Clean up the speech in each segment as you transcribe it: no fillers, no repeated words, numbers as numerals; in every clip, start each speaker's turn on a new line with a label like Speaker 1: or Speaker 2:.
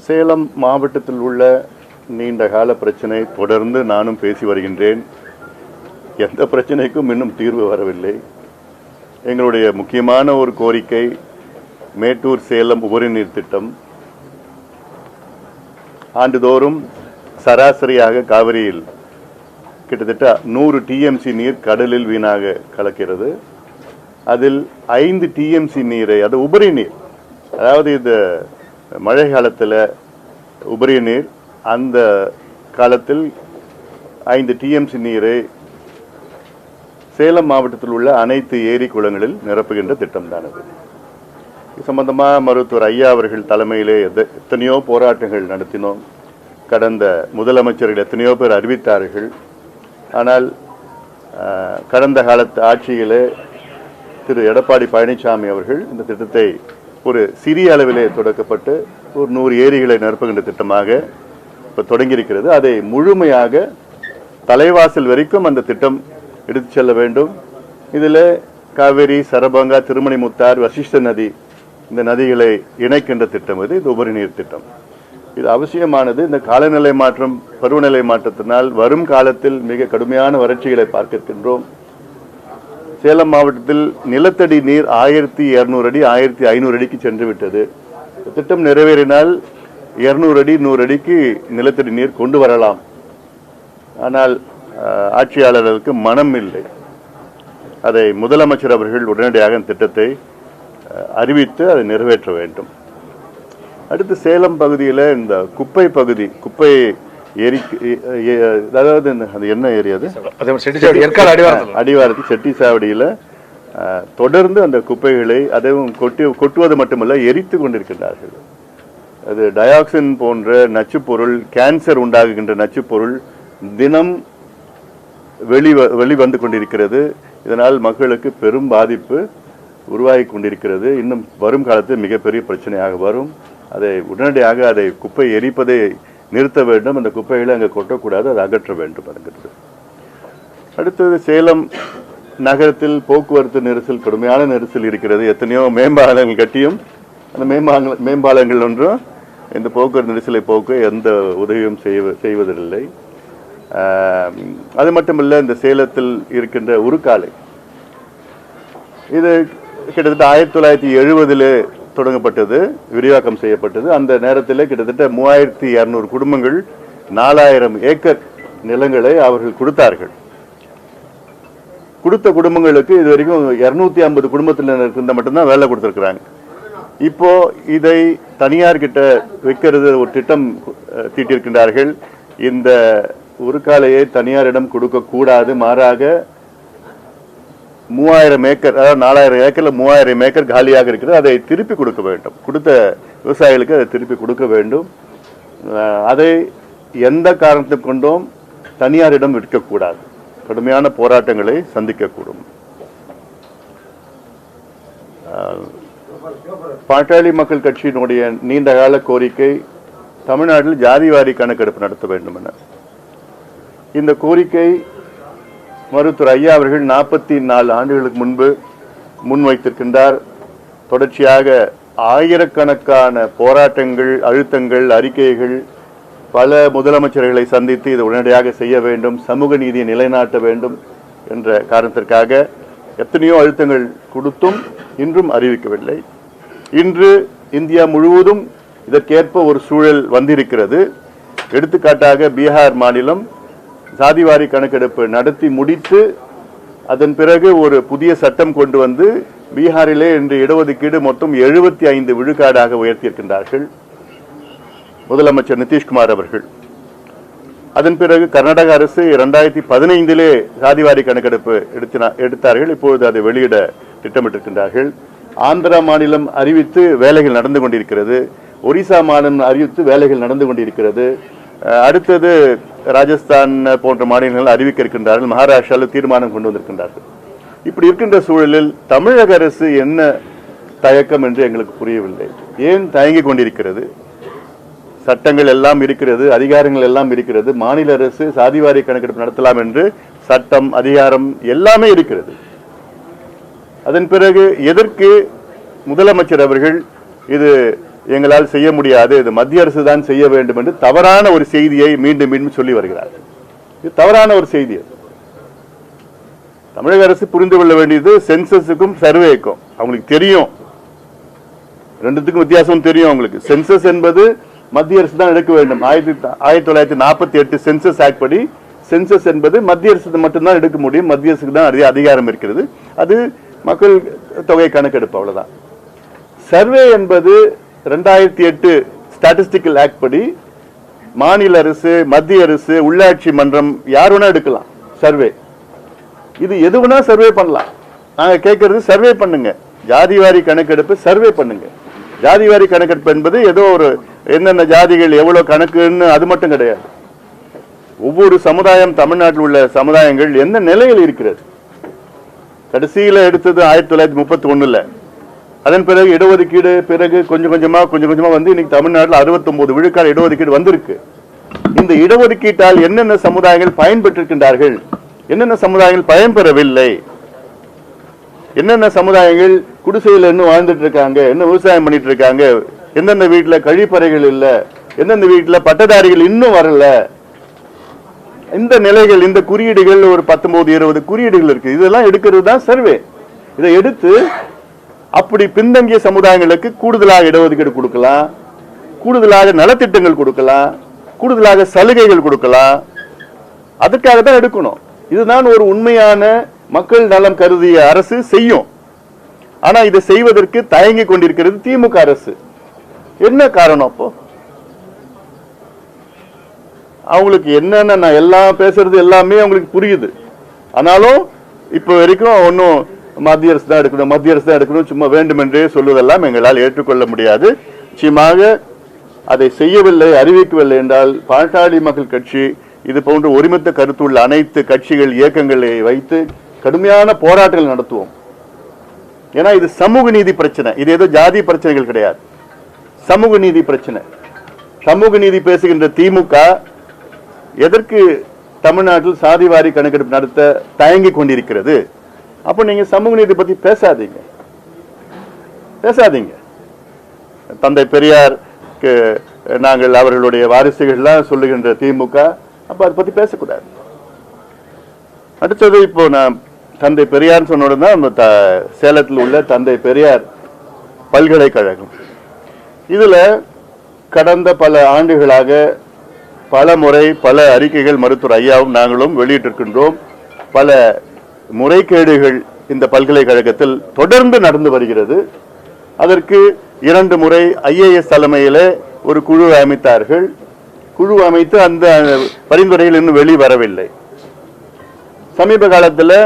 Speaker 1: சேலம் மாவட்டத்தில் உள்ள நீண்ட கால பிரச்சனை தொடர்ந்து நானும் பேசி வருகின்றேன். எந்த பிரச்சனைக்கும் இன்னும் தீர்வு வரவில்லை. எங்களுடைய முக்கியமான ஒரு கோரிக்கை மேட்டூர் சேலம் உபரி நீர் திட்டம். ஆண்டுதோறும் சராசரியாக காவிரியில் கிட்டத்தட்ட 100 டிஎம்சி நீர் கடலில் வீணாக கலக்கிறது. அதில் 5 டிஎம்சி நீரை, அது உபரி நீர், அதாவது இந்த மழை காலத்தில் உபரி நீர், அந்த காலத்தில் 5 டிஎம்சி நீரை சேலம் மாவட்டத்தில் உள்ள அனைத்து ஏரி குளங்களில் நிரப்புகின்ற திட்டம் தான் அது. இது சம்பந்தமாக மருத்துவர் ஐயா அவர்கள் தலைமையிலே எத்தனையோ போராட்டங்கள் நடத்தினோம். கடந்த முதலமைச்சர்கள் எத்தனையோ பேர் அறிவித்தார்கள். ஆனால் கடந்த காலத்து ஆட்சியிலே திரு எடப்பாடி பழனிசாமி அவர்கள் இந்த திட்டத்தை ஒரு சிறிய அளவிலே தொடக்கப்பட்டு ஒரு 100 ஏரிகளை நிரப்புகின்ற திட்டமாக இப்போ தொடங்கியிருக்கிறது. அதை முழுமையாக தலைவாசல் வரைக்கும் அந்த திட்டம் எடுத்து செல்ல வேண்டும். இதில் காவேரி, சரபங்கா, திருமணிமுத்தார், வசிஷ்ட நதி, இந்த நதிகளை இணைக்கின்ற திட்டம் இது உபரி நீர் திட்டம். இது அவசியமானது. இந்த காலநிலை மாற்றம், பருவநிலை மாற்றத்தினால் வரும் காலத்தில் மிக கடுமையான வறட்சிகளை பார்க்கின்றோம். சேலம் மாவட்டத்தில் நிலத்தடி நீர் 1200 அடி 1500 அடிக்கு சென்று விட்டது. திட்டம் நிறைவேறினால் 200 அடி 100 அடிக்கு நிலத்தடி நீர் கொண்டு வரலாம். ஆனால் ஆட்சியாளர்களுக்கு மனம் இல்லை. அதை முதலமைச்சர் அவர்கள் உடனடியாக திட்டத்தை அறிவித்து அதை நிறைவேற்ற வேண்டும். அடுத்து சேலம் பகுதியில் இந்த குப்பை பகுதி, குப்பை ஏரி, அதாவது அது என்ன ஏரியா, அது அடிவாரத்தில் செட்டிசாவடியில் தொடர்ந்து அந்த குப்பைகளை அதையும் கொட்டுவது மட்டுமல்ல, எரித்து கொண்டிருக்கின்றார்கள். அது டயாக்சின் போன்ற நச்சுப்பொருள், கேன்சர் உண்டாகுகின்ற நச்சுப்பொருள் தினம் வெளிவந்து கொண்டிருக்கிறது. இதனால் மக்களுக்கு பெரும் பாதிப்பு உருவாகி கொண்டிருக்கிறது. இன்னும் வரும் காலத்தில் மிகப்பெரிய பிரச்சனையாக வரும். அதை உடனடியாக அதை குப்பை எரிப்பதை நிறுத்த வேண்டும். அந்த குப்பைகளை அங்கே கொட்டக்கூடாது, அதை அகற்ற வேண்டும் என்கிறது. அடுத்தது சேலம் நகரத்தில் போக்குவரத்து நெரிசல், கடுமையான நெரிசல் இருக்கிறது. எத்தனையோ மேம்பாலங்கள் கட்டியும் அந்த மேம்பாலங்கள் ஒன்றும் இந்த போக்குவரத்து நெரிசலை போக்க எந்த உதவியும் செய்வதில்லை. அது மட்டுமல்ல, இந்த சேலத்தில் இருக்கின்ற உருக்காலை, இது கிட்டத்தட்ட 1970 தொடங்கப்பட்டது, விரிவாக்கம் செய்யப்பட்டது. அந்த நேரத்தில் கிட்டத்தட்ட 3200 குடும்பங்கள் 4000 ஏக்கர் நிலங்களை அவர்கள் கொடுத்தார்கள். கொடுத்த குடும்பங்களுக்கு இது வரைக்கும் 250 குடும்பத்தினருக்கு மட்டும்தான் வேலை கொடுத்துருக்குறாங்க. இப்போ இதை தனியார் கிட்ட வைக்கிறது ஒரு திட்டம் தீட்டியிருக்கின்றார்கள். இந்த உருக்காலையை தனியாரிடம் கொடுக்க கூடாது, மாறாக 3000 ஏக்கர், அதாவது 4000 ஏக்கர்ல 3000 ஏக்கர் காலியாக இருக்கிறது, அதை திருப்பி கொடுக்க வேண்டும். கொடுத்த விவசாயிகளுக்கு அதை திருப்பி கொடுக்க வேண்டும். அதை எந்த காரணத்தை கொண்டும் தனியாரிடம் விற்கக்கூடாது. கடுமையான போராட்டங்களை சந்திக்கக்கூடும். பாட்டாளி மக்கள் கட்சியினுடைய நீண்டகால கோரிக்கை தமிழ்நாட்டில் ஜாதிவாரி கணக்கெடுப்பு நடத்த வேண்டும் என. இந்த கோரிக்கை மருத்துவர் ஐயா அவர்கள் 44 ஆண்டுகளுக்கு முன்பு முன்வைத்திருக்கின்றார். தொடர்ச்சியாக ஆயிரக்கணக்கான போராட்டங்கள், அழுத்தங்கள், அறிக்கைகள், பல முதலமைச்சர்களை சந்தித்து இதை உடனடியாக செய்ய வேண்டும், சமூக நீதியை நிலைநாட்ட வேண்டும் என்ற காரணத்திற்காக எத்தனையோ அழுத்தங்கள் கொடுத்தும் இன்றும் அறிவிக்கவில்லை. இன்று இந்தியா முழுவதும் இதற்கேற்ப ஒரு சூழல் வந்திருக்கிறது. எடுத்துக்காட்டாக பீகார் மாநிலம் சாதிவாரி கணக்கெடுப்பு நடத்தி முடித்து அதன் பிறகு ஒரு புதிய சட்டம் கொண்டு வந்து பீகாரிலே இன்று இடஒதுக்கீடு மொத்தம் 75 விழுக்காடாக உயர்த்தியிருக்கின்றார்கள் முதலமைச்சர் நிதிஷ்குமார் அவர்கள். அதன் பிறகு கர்நாடக அரசு 2015 சாதிவாரி கணக்கெடுப்பு எடுத்தார்கள். இப்பொழுது அதை வெளியிட திட்டமிட்டிருக்கின்றார்கள். ஆந்திரா மாநிலம் அறிவித்து வேலைகள் நடந்து கொண்டிருக்கிறது. ஒரிசா மாநிலம் அறிவித்து வேலைகள் நடந்து கொண்டிருக்கிறது. அடுத்தது ராஜஸ்தான் போன்ற மாநிலங்கள் அறிவிக்க இருக்கின்றார்கள். மகாராஷ்டிராவில் தீர்மானம் கொண்டு வந்திருக்கின்றார்கள். இப்படி இருக்கின்ற சூழலில் தமிழக அரசு என்ன தயக்கம் என்று எங்களுக்கு புரியவில்லை. ஏன் தயங்கிக் கொண்டிருக்கிறது? சட்டங்கள் எல்லாம் இருக்கிறது, அதிகாரங்கள் எல்லாம் இருக்கிறது. மாநில அரசு சாதிவாரி கணக்கெடுப்பு நடத்தலாம் என்று சட்டம், அதிகாரம் எல்லாமே இருக்கிறது. அதன் பிறகு எதற்கு முதலமைச்சர் அவர்கள் இது எங்களால் செய்ய முடியாது, இது மத்திய அரசு தான் செய்ய வேண்டும் என்று தவறான ஒரு செய்தியை மீண்டும் மீண்டும் சொல்லி வருகிறார். இது தவறான ஒரு செய்தி. தமிழக அரசு புரிந்து கொள்ள வேண்டியது சென்சஸுக்கும் சர்வேக்கும் அவங்களுக்கு தெரியும், ரெண்டுத்துக்கும் வித்தியாசம் தெரியும் அவங்களுக்கு. சென்சஸ் என்பது மத்திய அரசு தான் எடுக்க வேண்டும். 1948 சென்சஸ் ஆக்ட் படி சென்சஸ் என்பது மத்திய அரசு மட்டும்தான் எடுக்க முடியும், மத்திய அரசுக்கு தான் அதிகாரம் இருக்கிறது. அது மக்கள் தொகை கணக்கெடுப்பு, அவ்வளவுதான். சர்வே என்பது 2008 ஸ்டாட்டிஸ்டிக்கல் ஆக்ட் படி மாநில அரசு, மத்திய அரசு, உள்ளாட்சி மன்றம் யார் வேணா எடுக்கலாம் சர்வே. இது எது வேணா சர்வே பண்ணலாம். நாங்க கேட்கறது சர்வே பண்ணுங்க, ஜாதிவாரி கணக்கெடுப்பு சர்வே பண்ணுங்க. ஜாதிவாரி கணக்கெடுப்பு என்பது ஏதோ ஒரு என்னென்ன ஜாதிகள் எவ்வளவு கணக்குன்னு அது மட்டும் கிடையாது. ஒவ்வொரு சமுதாயம், தமிழ்நாட்டில் உள்ள சமுதாயங்கள் என்ன நிலையில் இருக்கிறது. கடைசியில எடுத்தது 1931. அதன் பிறகு இடஒதுக்கீடு, பிறகு கொஞ்சம் கொஞ்சமா வந்து இன்னைக்கு தமிழ்நாட்டில் 69 விழுக்காடு இடஒதுக்கீடு வந்திருக்கு. இந்த இடஒதுக்கீட்டால் என்னென்ன சமுதாயங்கள் பயன்பெற்றிருக்கின்றார்கள், என்னென்ன சமுதாயங்கள் பயன்பெறவில்லை, என்னென்ன சமுதாயங்கள் குடிசையில் இன்னும் வாழ்ந்துட்டு இருக்காங்க, இன்னும் விவசாயம் பண்ணிட்டு இருக்காங்க, எந்தெந்த வீட்டுல கழிப்பறைகள் இல்ல, எந்தெந்த வீட்டுல பட்டதாரிகள் இன்னும் வரல, இந்த நிலைகள், இந்த குறியீடுகள் ஒரு 19-20 குறியீடுகள் இருக்கு. இதெல்லாம் எடுக்கிறது தான் சர்வே. இதை எடுத்து அப்படி பின்தங்கிய சமுதாயங்களுக்கு கூடுதலாக இடஒதுக்கீடு கொடுக்கலாம், கூடுதலாக நலத்திட்டங்கள் கொடுக்கலாம், கூடுதலாக சலுகைகள் கொடுக்கலாம். அதுக்காக தான் எடுக்கணும். இதுதான் ஒரு உண்மையான மக்கள் நலம் கருதிய அரசு செய்யும். ஆனா இதை செய்வதற்கு தயங்கி கொண்டிருக்கிறது திமுக அரசு. என்ன காரணம்? அப்போ அவங்களுக்கு என்னென்ன, நான் எல்லாம் பேசுறது எல்லாமே அவங்களுக்கு புரியுது. ஆனாலும் இப்ப வரைக்கும் ஒன்னும் மத்திய அரசு தான் எடுக்கணும், மத்திய அரசு தான் எடுக்கணும், சும்மா வேண்டுமென்றே சொல்வதெல்லாம் எங்களால் ஏற்றுக்கொள்ள முடியாது. நிச்சயமாக அதை செய்யவில்லை, அறிவிக்கவில்லை என்றால் பாட்டாளி மக்கள் கட்சி இது போன்ற ஒருமித்த கருத்துள்ள அனைத்து கட்சிகள், இயக்கங்களை வைத்து கடுமையான போராட்டங்கள் நடத்துவோம். ஏன்னா இது சமூக நீதி பிரச்சனை, இது ஏதோ ஜாதி பிரச்சனைகள் கிடையாது, சமூக நீதி பிரச்சனை. சமூக நீதி பேசுகின்ற திமுக எதற்கு தமிழ்நாட்டில் சாதிவாரி கணக்கெடுப்பு நடத்த தயங்கி கொண்டிருக்கிறது? அப்ப நீங்க சமூக நீதி பத்தி பேசாதீங்க. தந்தை பெரியார் நாங்கள் அவர்களுடைய வாரிசுகள்லாம் சொல்லுகின்ற திமுக அப்ப அதை பத்தி பேசக்கூடாது. அடுத்தது இப்போ நான் தந்தை பெரியார் சொன்னோட சேலத்தில் உள்ள தந்தை பெரியார் பல்கலைக்கழகம். இதுல கடந்த பல ஆண்டுகளாக பல முறை பல அறிக்கைகள் மருத்துவர் ஐயாவும் நாங்களும் வெளியிட்டிருக்கின்றோம். பல முறைகேடுகள் இந்த பல்கலைக்கழகத்தில் தொடர்ந்து நடந்து வருகிறது. அதற்கு 2 முறை IAS தலைமையில ஒரு குழு அமைத்தார்கள். குழு அமைத்து அந்த பரிந்துரைகள் இன்னும் வெளிவரவில்லை. சமீப காலத்தில்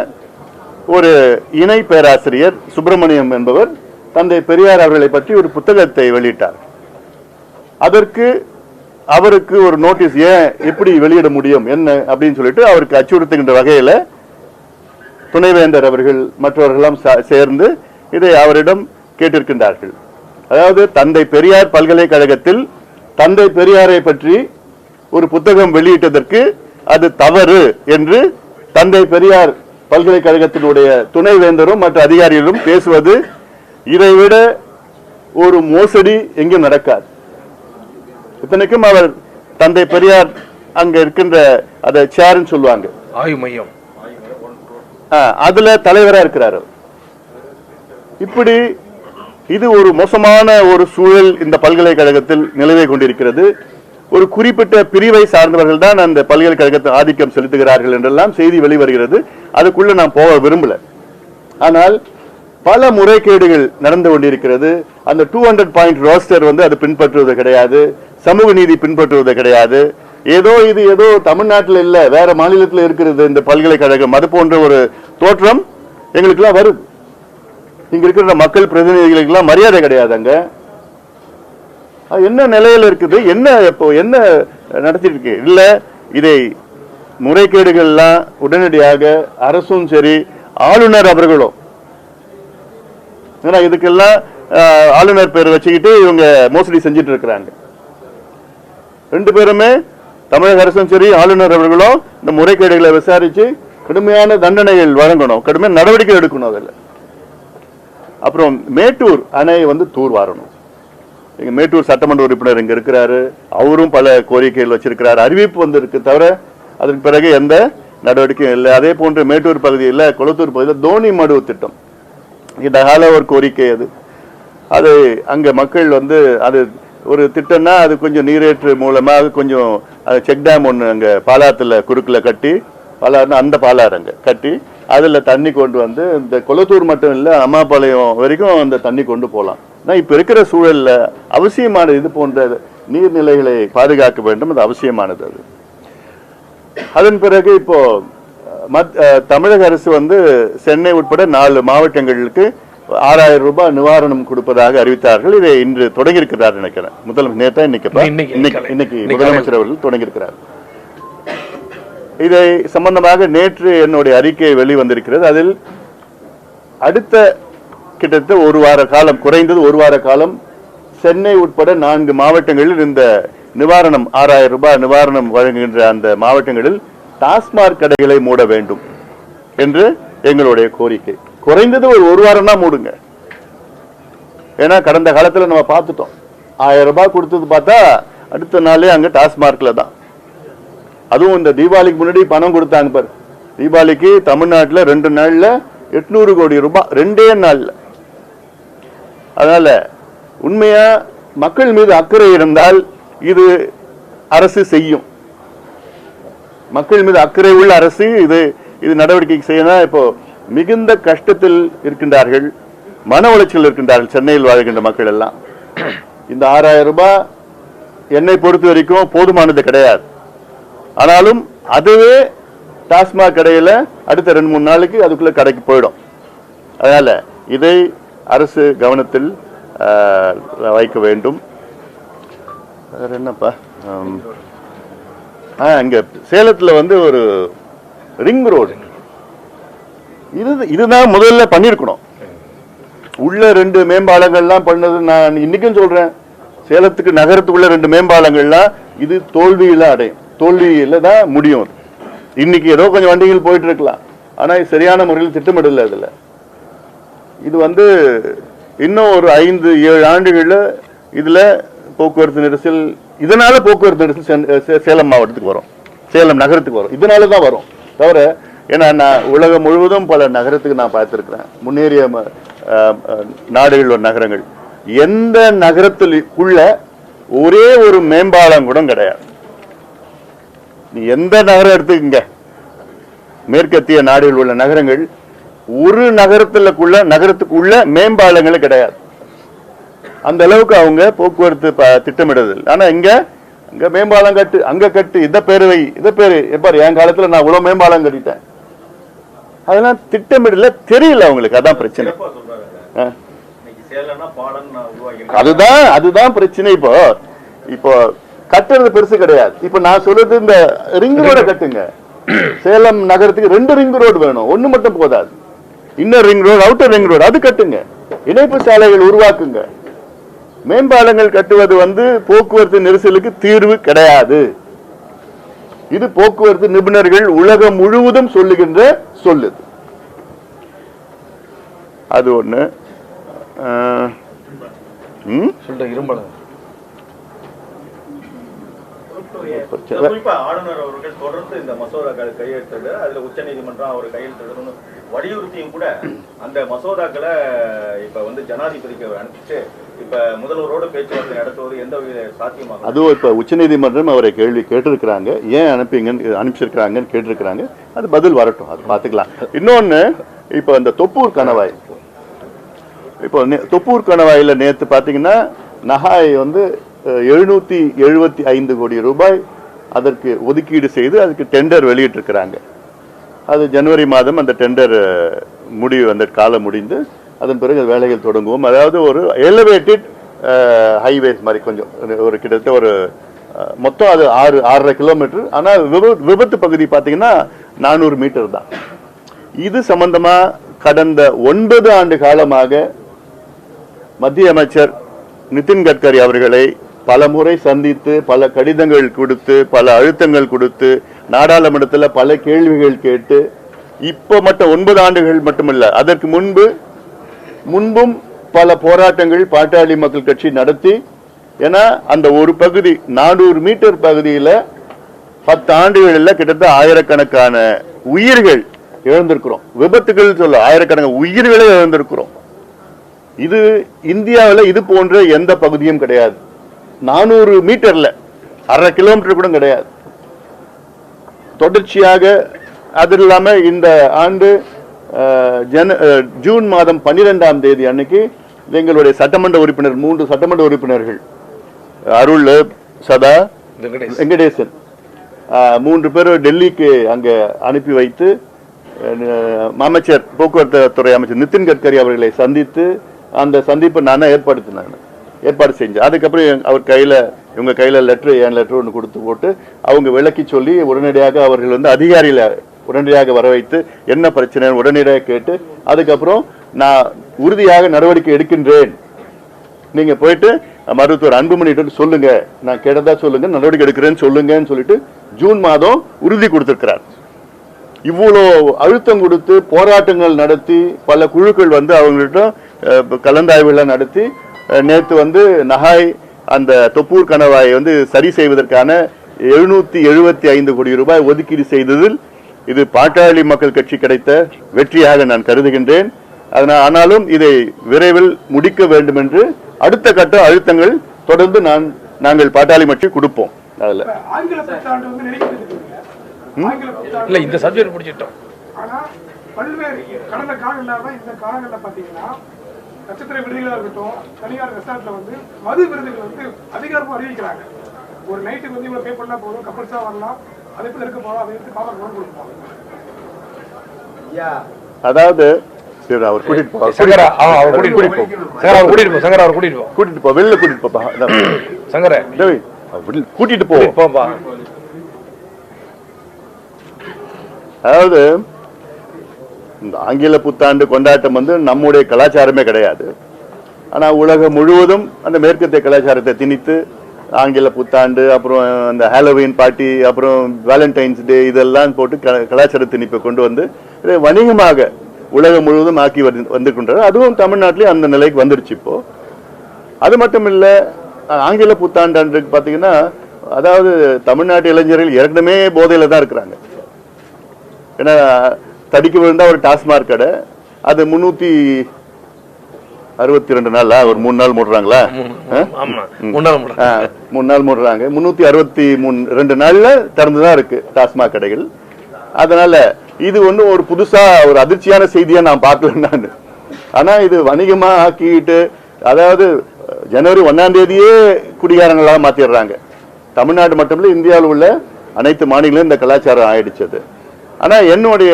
Speaker 1: ஒரு இணை பேராசிரியர் சுப்பிரமணியம் என்பவர் தந்தை பெரியார் அவர்களை பற்றி ஒரு புத்தகத்தை வெளியிட்டார். அதற்கு அவருக்கு ஒரு நோட்டீஸ், ஏன் எப்படி வெளியிட முடியும் என்ன அப்படின்னு சொல்லிட்டு அவருக்கு அச்சுறுத்துகின்ற வகையில துணைவேந்தர் அவர்கள் மற்றவர்களெல்லாம் சேர்ந்து இதை அவரிடம் கேட்டிருக்கின்றார்கள். அதாவது தந்தை பெரியார் பல்கலைக்கழகத்தில் தந்தை பெரியாரை பற்றி ஒரு புத்தகம் வெளியிட்டதற்கு அது தவறு என்று தந்தை பெரியார் பல்கலைக்கழகத்தினுடைய துணைவேந்தரும் மற்ற அதிகாரிகளும் பேசுவது, இதைவிட ஒரு மோசடி எங்கும் நடக்காது. இத்தனைக்கும் அவர் தந்தை பெரியார் அங்க இருக்கின்ற அதை சேர்ன்னு சொல்லுவாங்க,
Speaker 2: ஆய்வு மையம்,
Speaker 1: அதுல தலைவரா இருக்கிறார். இப்படி இது ஒரு மோசமான ஒரு சூழல் இந்த பல்கலைக்கழகத்தில் நிலவை கொண்டிருக்கிறது. ஒரு குறிப்பிட்ட பிரிவை சார்ந்தவர்கள் தான் அந்த பல்கலைக்கழகத்தை ஆதிக்கம் செலுத்துகிறார்கள் என்றெல்லாம் செய்தி வெளிவருகிறது. அதுக்குள்ள நான் போக விரும்பல. ஆனால் பல முறைகேடுகள் நடந்து கொண்டிருக்கிறது. அந்த 200 பாயிண்ட் ரோஸ்டர் அது பின்பற்றுவது கிடையாது, சமூக நீதி பின்பற்றுவது கிடையாது. இது ஏதோ தமிழ்நாட்டில் இல்ல வேற மாநிலத்தில் இருக்கிறது இந்த பல்கலைக்கழகம், அது போன்ற ஒரு தோற்றம் எங்களுக்கு எல்லாம் வருது. இங்க இருக்கிற மக்கள் பிரதிநிதிகளுக்கு மரியாதை கிடையாது. அங்க என்ன நிலையில இருக்குது, என்ன இப்போ என்ன நடத்திட்டு இருக்கு இல்ல, இதை முறைகேடுகள்லாம் உடனடியாக அரசும் சரி ஆளுநர் அவர்களும், இதுக்கெல்லாம் ஆளுநர் பேர் வச்சுக்கிட்டு இவங்க மோசடி செஞ்சிட்டு இருக்கிறாங்க. 2 பேருமே தமிழக அரசும் சரி ஆளுநர் அவர்களும் இந்த முறைகேடுகளை விசாரிச்சு கடுமையான தண்டனைகள் வழங்கணும், கடுமையான நடவடிக்கை எடுக்கணும். அதில் அப்புறம் மேட்டூர் அணை தூர் வாரணும். எங்க மேட்டூர் சட்டமன்ற உறுப்பினர் இங்க இருக்கிறாரு, அவரும் பல கோரிக்கைகள் வச்சிருக்கிறார். அறிவிப்பு வந்திருக்கு தவிர அதற்கு பிறகு எந்த நடவடிக்கையும் இல்லை. அதே போன்று மேட்டூர் பகுதியில், கொளத்தூர் பகுதியில் தோனி மடு திட்டம் இதனால ஒரு கோரிக்கை. அது அங்க மக்கள் அது ஒரு திட்டம்னா அது கொஞ்சம் நீரேற்று மூலமா கொஞ்சம் செக் டேம் ஒன்று அங்க பாலாத்துல குறுக்கில் கட்டி, பாலாறுனா அந்த பாலாறு அங்க கட்டி அதுல தண்ணி கொண்டு இந்த கொளத்தூர் மட்டும் இல்லை, அம்மாபாளையம் வரைக்கும் அந்த தண்ணி கொண்டு போகலாம். இப்ப இருக்கிற சூழல்ல அவசியமானது இது போன்ற நீர்நிலைகளை பாதுகாக்க வேண்டும், அது அவசியமானது. அதன் பிறகு இப்போ தமிழக அரசு சென்னை உட்பட 4 மாவட்டங்களுக்கு 6000 ரூபாய் நிவாரணம் கொடுப்பதாக அறிவித்தார்கள். இதை இன்று தொடங்கியிருக்கிறார் நினைக்கிறேன். இன்னைக்கு முதலமைச்சர் அவர்கள் தொடங்கியிருக்கிறார். இதை சம்பந்தமாக நேற்று என்னுடைய அறிக்கை வெளிவந்திருக்கிறது. அதில் அடுத்த கிட்டத்தட்ட ஒரு வார காலம், குறைந்தது ஒரு வார காலம் சென்னை உட்பட 4 மாவட்டங்களில் இந்த நிவாரணம் 6000 ரூபாய் நிவாரணம் வழங்குகின்ற அந்த மாவட்டங்களில் டாஸ்மாக் கடைகளை மூட வேண்டும் என்று எங்களுடைய கோரிக்கை. குறைந்தது ஒரு வாரம் தான் மூடுங்க. ஏன்னா கடந்த காலத்துல நம்ம பார்த்துட்டோம், 1000 ரூபாய் கொடுத்தது பார்த்தா அடுத்த நாளே அங்க டாஸ்மார்க்ல தான். அதுவும் இந்த தீபாவளிக்கு முன்னாடி பணம் கொடுத்தாங்க பாரு. தீபாவளிக்கு தமிழ்நாட்டில் 2 நாள்ல 800 கோடி ரூபாய், 2 நாள்ல. அதனால உண்மையா மக்கள் மீது அக்கறை இருந்தால் இது அரசு செய்யும். மக்கள் மீது அக்கறை உள்ள அரசு இது நடவடிக்கை செய்யணும். இப்போ மிகுந்த கஷ்டத்தில் இருக்கின்றார்கள், மன உளைச்சல் இருக்கின்றார்கள் சென்னையில் வாழ்கின்ற மக்கள் எல்லாம். இந்த 6000 ரூபாய் என்னை பொறுத்த வரைக்கும் போதுமானது கிடையாது. ஆனாலும் அதுவே டாஸ்மாக் கடையில அடுத்த 2-3 நாளுக்கு அதுக்குள்ள கடைக்கு போயிடும். அதனால இதை அரசு கவனத்தில் வைக்க வேண்டும். வேற என்னப்பா, இங்க சேலத்துல ஒரு ரிங் ரோடு, இதுதான் முதல்ல பண்ணிருக்கணும். உள்ள 2 மேம்பாலங்கள்லாம் பண்ணது நான் இன்னைக்கும் சொல்றேன். சேலத்துக்கு நகரத்துக்குள்ள 2 மேம்பாலங்கள்லாம் இது தோல்வியில அடையும், தோல்வியில தான் முடியும். இன்னைக்கு ஏதோ கொஞ்சம் வண்டிகள் போயிட்டு இருக்கலாம், ஆனா சரியான முறையில் திட்டமிடல. இதுல இது இன்னும் ஒரு 5-7 ஆண்டுகள்ல இதுல போக்குவரத்து நெரிசல், இதனால போக்குவரத்து நெரிசல் சேலம் மாவட்டத்துக்கு வரும், சேலம் நகரத்துக்கு வரும். இதனாலதான் வரும் தவிர, ஏன்னா நான் உலகம் முழுவதும் பல நகரத்துக்கு நான் பார்த்திருக்கிறேன், முன்னேறிய நாடுகள் நகரங்கள். எந்த நகரத்துக்குள்ள ஒரே ஒரு மேம்பாலம் கூட கிடையாது. நீ எந்த நகரம் எடுத்துக்கங்க, மேற்கத்திய நாடுகள் உள்ள நகரங்கள், ஒரு நகரத்துக்குள்ள மேம்பாலங்கள் கிடையாது. அந்த அளவுக்கு அவங்க போக்குவரத்து திட்டமிடுதல். ஆனா இங்க மேம்பாலம் கட்டு, அங்க கட்டு, இத பேரு எப்பாரு, என் காலத்துல நான் இவ்வளவு மேம்பாலம் கட்டிட்டேன். அதெல்லாம் திட்டமிடல, தெரியல அவங்களுக்கு. அதான் பிரச்சனை. அதுதான் பிரச்சனை. இப்போ கட்டுறது பெருசு கிடையாது. இப்ப நான் சொல்றது இந்த ரிங் ரோட கட்டுங்க. சேலம் நகரத்துக்கு 2 ரிங் ரோடு வேணும், 1 மட்டும் போதாது. Inner ring road, outer ring road, அது கட்டுங்க. இணைப்பு சாலைகள் உருவாக்குங்க. மேம்பாலங்கள் கட்டுவது போக்குவரத்து நெரிசலுக்கு தீர்வு கிடையாது. இது போக்குவரத்து நிபுணர்கள் உலகம் முழுவதும் சொல்லுகின்ற சொல்லுது. அது ஒண்ணு.
Speaker 2: ஆளுநர் அவர்கள் தொடர்ந்து இந்த மசோதாக்களை கையெழுத்து, அதுல உச்ச நீதிமன்றம் அவர் கையெழுத்து வலியுறுத்தியும் கூட அந்த மசோதாக்களை இப்ப ஜனாதிபதிக்கு அனுப்பிச்சு இப்ப முதல்வரோடு பேச்சுவார்த்தை நடத்துவது எந்த சாத்தியமாக?
Speaker 1: அதுவும் இப்ப உச்ச நீதிமன்றம் அவரை கேள்வி கேட்டிருக்கிறாங்க, ஏன் அனுப்பிச்சிருக்கிறாங்கன்னு கேட்டிருக்கிறாங்க. அது பதில் வரட்டும், அது பாத்துக்கலாம். இன்னொன்னு, இப்ப இந்த தொப்பூர் கணவாய், இப்போ தொப்பூர் கணவாயில நேற்று பாத்தீங்கன்னா நகாய் 775 கோடி ரூபாய் அதற்கு ஒதுக்கீடு செய்து அதுக்கு டெண்டர் வெளியிட்டு இருக்கிறாங்க. அது ஜனவரி மாதம் அந்த டெண்டர் முடிவு, காலம் முடிந்து அதன் பிறகு வேலைகள் தொடங்குவோம். அதாவது ஒரு எலிவேட்டட் ஹைவேஸ் மாதிரி கொஞ்சம் ஒரு கிட்டத்தட்ட ஒரு மொத்தம் அது 6.5 கிலோமீட்டர். ஆனா விபத்து பகுதி பாத்தீங்கன்னா 400 மீட்டர் தான். இது சம்பந்தமா கடந்த 9 ஆண்டு காலமாக மத்திய அமைச்சர் நிதின் கட்கரி அவர்களை பல முறை சந்தித்து, பல கடிதங்கள் கொடுத்து, பல அழுத்தங்கள் கொடுத்து, நாடாளுமன்றத்தில் பல கேள்விகள் கேட்டு, இப்ப மட்டும் 9 ஆண்டுகள் மட்டுமல்ல, அதற்கு முன்பும் பல போராட்டங்கள் பாட்டாளி மக்கள் கட்சி நடத்தி ஏன்னா அந்த ஒரு பகுதி 400 மீட்டர் பகுதியில் 10 ஆண்டுகளில் கிட்டத்தட்ட ஆயிரக்கணக்கான உயிர்கள் இழந்திருக்கிறோம். விபத்துகள் சொல்ல ஆயிரக்கணக்கான உயிர்களை இழந்திருக்கிறோம். இது இந்தியாவில் இது போன்ற எந்த பகுதியும் கிடையாது. 400 மீட்டர்ல 1/2 கிலோமீட்டர் கூட கிடையாது. தொடர்ச்சியாக அது இல்லாம இந்த ஆண்டு ஜூன் மாதம் 12ஆம் தேதி அன்னைக்கு எங்களுடைய சட்டமன்ற உறுப்பினர் 3 சட்டமன்ற உறுப்பினர்கள் அருள், சதா, வெங்கடேசன் 3 பேர் டெல்லிக்கு அங்க அனுப்பி வைத்து அமைச்சர் போக்குவரத்து துறை அமைச்சர் நிதின் கட்கரி அவர்களை சந்தித்து அந்த சந்திப்பை நான் ஏற்பாடு செஞ்சேன். அதுக்கப்புறம் அவர் கையில இவங்க கையில என் லெட்டர் ஒன்று கொடுத்து போட்டு அவங்க விளக்கி சொல்லி உடனடியாக அவர்கள் வந்து அதிகாரிகளை உடனடியாக வர வைத்து என்ன பிரச்சனை உடனடியாக கேட்டு அதுக்கப்புறம் நான் உறுதியாக நடவடிக்கை எடுக்கின்றேன், நீங்க போயிட்டு மருத்துவர் அன்புமணி சொல்லுங்க, நான் கேட்டதா சொல்லுங்க, நடவடிக்கை எடுக்கிறேன்னு சொல்லுங்கன்னு சொல்லிட்டு ஜூன் மாதம் உறுதி கொடுத்திருக்கிறார். இவ்வளோ அழுத்தம் கொடுத்து போராட்டங்கள் நடத்தி பல குழுக்கள் வந்து அவங்கள்ட்ட கலந்தாய்வுகள் நடத்தி நேற்று வந்து நகாய் அந்த தொப்பூர் கணவாயை வந்து சரி செய்வதற்கான 775 கோடி ரூபாய் ஒதுக்கீடு செய்ததில் இது பாட்டாளி மக்கள் கட்சி கிடைத்த வெற்றியாக நான் கருதுகின்றேன். ஆனாலும் இதை விரைவில் முடிக்க வேண்டும் என்று அடுத்த கட்ட அழுத்தங்கள் தொடர்ந்து நாங்கள் பாட்டாளி மக்கள் கொடுப்போம். அதுல
Speaker 3: இந்த சப்ஜெக்ட் முடிச்சிட்டோம்.
Speaker 4: ஆனா பல்வேறு கடந்த காலங்களாக இந்த காலங்களில் பார்த்தீங்கன்னா நட்சத்திர விருதுகளாக இருக்கட்டும், தனியார் ரெஸ்டாரண்ட்ல வந்து மது விருதுகள் வந்து அதிகாரமும் அறிவிக்கிறாங்க. ஒரு நைட்டுக்கு வந்து இவ்வளவு பே பண்ணா போதும், கப்பல்ஸா வரலாம், அதை எப்படி இருக்க போறோம், அதை எடுத்து பாப்பா குணம் கொடுப்போம்.
Speaker 1: அதாவது அவர் கூட்டிட்டு போ,
Speaker 3: சங்கரா அவர் கூட்டிட்டு போ, சங்கரா அவர் கூட்டிட்டு போ, சங்கரா அவர் கூட்டிட்டு போ,
Speaker 1: வெளில கூட்டிட்டு போப்பா,
Speaker 3: சங்கரா
Speaker 1: கூட்டிட்டு போப்பா. அதாவது இந்த ஆங்கில புத்தாண்டு கொண்டாட்டம் வந்து நம்முடைய கலாச்சாரமே கிடையாது. ஆனா உலகம் முழுவதும் அந்த மேற்கத்திய கலாச்சாரத்தை திணித்து ஆங்கில புத்தாண்டு, அப்புறம் அந்த ஹாலோவீன் பார்ட்டி, அப்புறம் வேலண்டைன்ஸ் டே இதெல்லாம் போட்டு கலாச்சார திணிப்பை கொண்டு வந்து இதை வணிகமாக உலகம் முழுவதும் ஆக்கி வந்து கொண்டாரு. அதுவும் தமிழ்நாட்டிலேயே அந்த நிலைக்கு வந்துருச்சு இப்போ. அது மட்டும் இல்ல, ஆங்கில புத்தாண்டு அன்றைக்கு பாத்தீங்கன்னா அதாவது தமிழ்நாட்டு இளைஞர்கள் ஏற்கனவே போதையில தான் இருக்கிறாங்க. ஏன்னா தடிக்க விழுந்தா ஒரு டாஸ்மாக் கடை, அது 362 நாள் ஒரு 3 நாள் மூடுறாங்களா? 3 நாள் மூடுறாங்க. 362 நாள்ல திறந்துதான் இருக்கு டாஸ்மாக் கடைகள். அதனால இது ஒண்ணு ஒரு புதுசா ஒரு அதிர்ச்சியான செய்தியா நான் பார்க்கல நான். ஆனா இது வணிகமா ஆக்கிட்டு, அதாவது ஜனவரி 1ஆம் தேதியே குடிகாரங்களா மாத்திடுறாங்க. தமிழ்நாடு மட்டுமில்ல, இந்தியாவில் உள்ள அனைத்து மாநிலங்களும் இந்த கலாச்சாரம் ஆயிடுச்சது. ஆனா என்னுடைய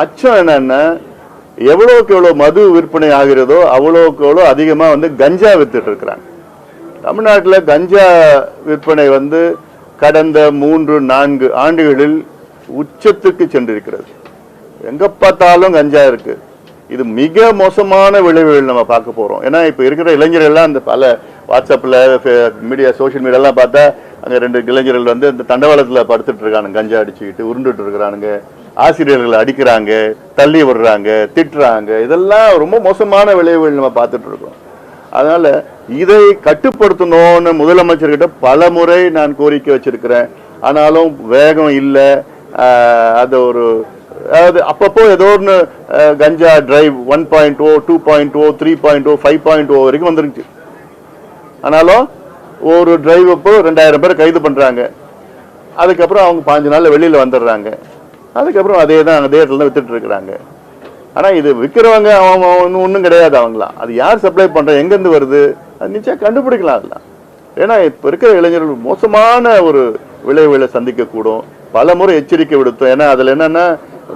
Speaker 1: அச்சம் என்னன்னா, எவ்வளவுக்கு எவ்வளவு மது விற்பனை ஆகிறதோ அவ்வளவுக்கு எவ்வளவு அதிகமா வந்து கஞ்சா வித்துட்டு இருக்கிறாங்க. தமிழ்நாட்டில் கஞ்சா விற்பனை வந்து கடந்த 3-4 ஆண்டுகளில் உச்சத்துக்கு சென்றிருக்கிறது. எங்க பார்த்தாலும் கஞ்சா இருக்கு. இது மிக மோசமான விளைவுகள் நம்ம பார்க்க போறோம். ஏன்னா இப்ப இருக்கிற இளைஞர்கள் எல்லாம் இந்த பல வாட்ஸ்அப்ல மீடியா சோசியல் மீடியாலாம் பார்த்தா அங்க 2 இளைஞர்கள் வந்து இந்த தண்டவாளத்துல படுத்துட்டு இருக்கானுங்க, கஞ்சா அடிச்சுக்கிட்டு உருண்டுட்டு இருக்கிறானுங்க, ஆசிரியர்களை அடிக்கிறாங்க, தள்ளி விடுறாங்க, திட்டுறாங்க. இதெல்லாம் ரொம்ப மோசமான விளைவுகள் நம்ம பார்த்துட்டு இருக்கோம். அதனால இதை கட்டுப்படுத்தணும்னு முதலமைச்சர்கிட்ட பல முறை நான் கோரிக்கை வச்சிருக்கிறேன். ஆனாலும் வேகம் இல்லை. அது ஒரு அதாவது அப்பப்போ ஏதோ ஒன்று கஞ்சா டிரைவ் 1.0, 2.0, 3.0, 5.0 வரைக்கும் வந்துருச்சு. ஆனாலும் ஒரு டிரைவ் அப்போ 2000 பேர் கைது பண்றாங்க. அதுக்கப்புறம் அவங்க 5 நாள்ல வெளியில வந்துடுறாங்க. அதுக்கப்புறம் அதே இடத்துல தான் வித்துட்டு இருக்கிறாங்க. ஆனா இது விற்கிறவங்க ஒன்றும் கிடையாது. அவங்களாம் அது யார் சப்ளை பண்ற, எங்கேருந்து வருது, அது நிச்சயம் கண்டுபிடிக்கலாம். அதெல்லாம் ஏன்னா இப்ப இருக்கிற இளைஞர்கள் மோசமான ஒரு விளைவுகளை சந்திக்க கூடும். பல முறை எச்சரிக்கை விடுத்தோம். ஏன்னா அதுல என்னன்னா,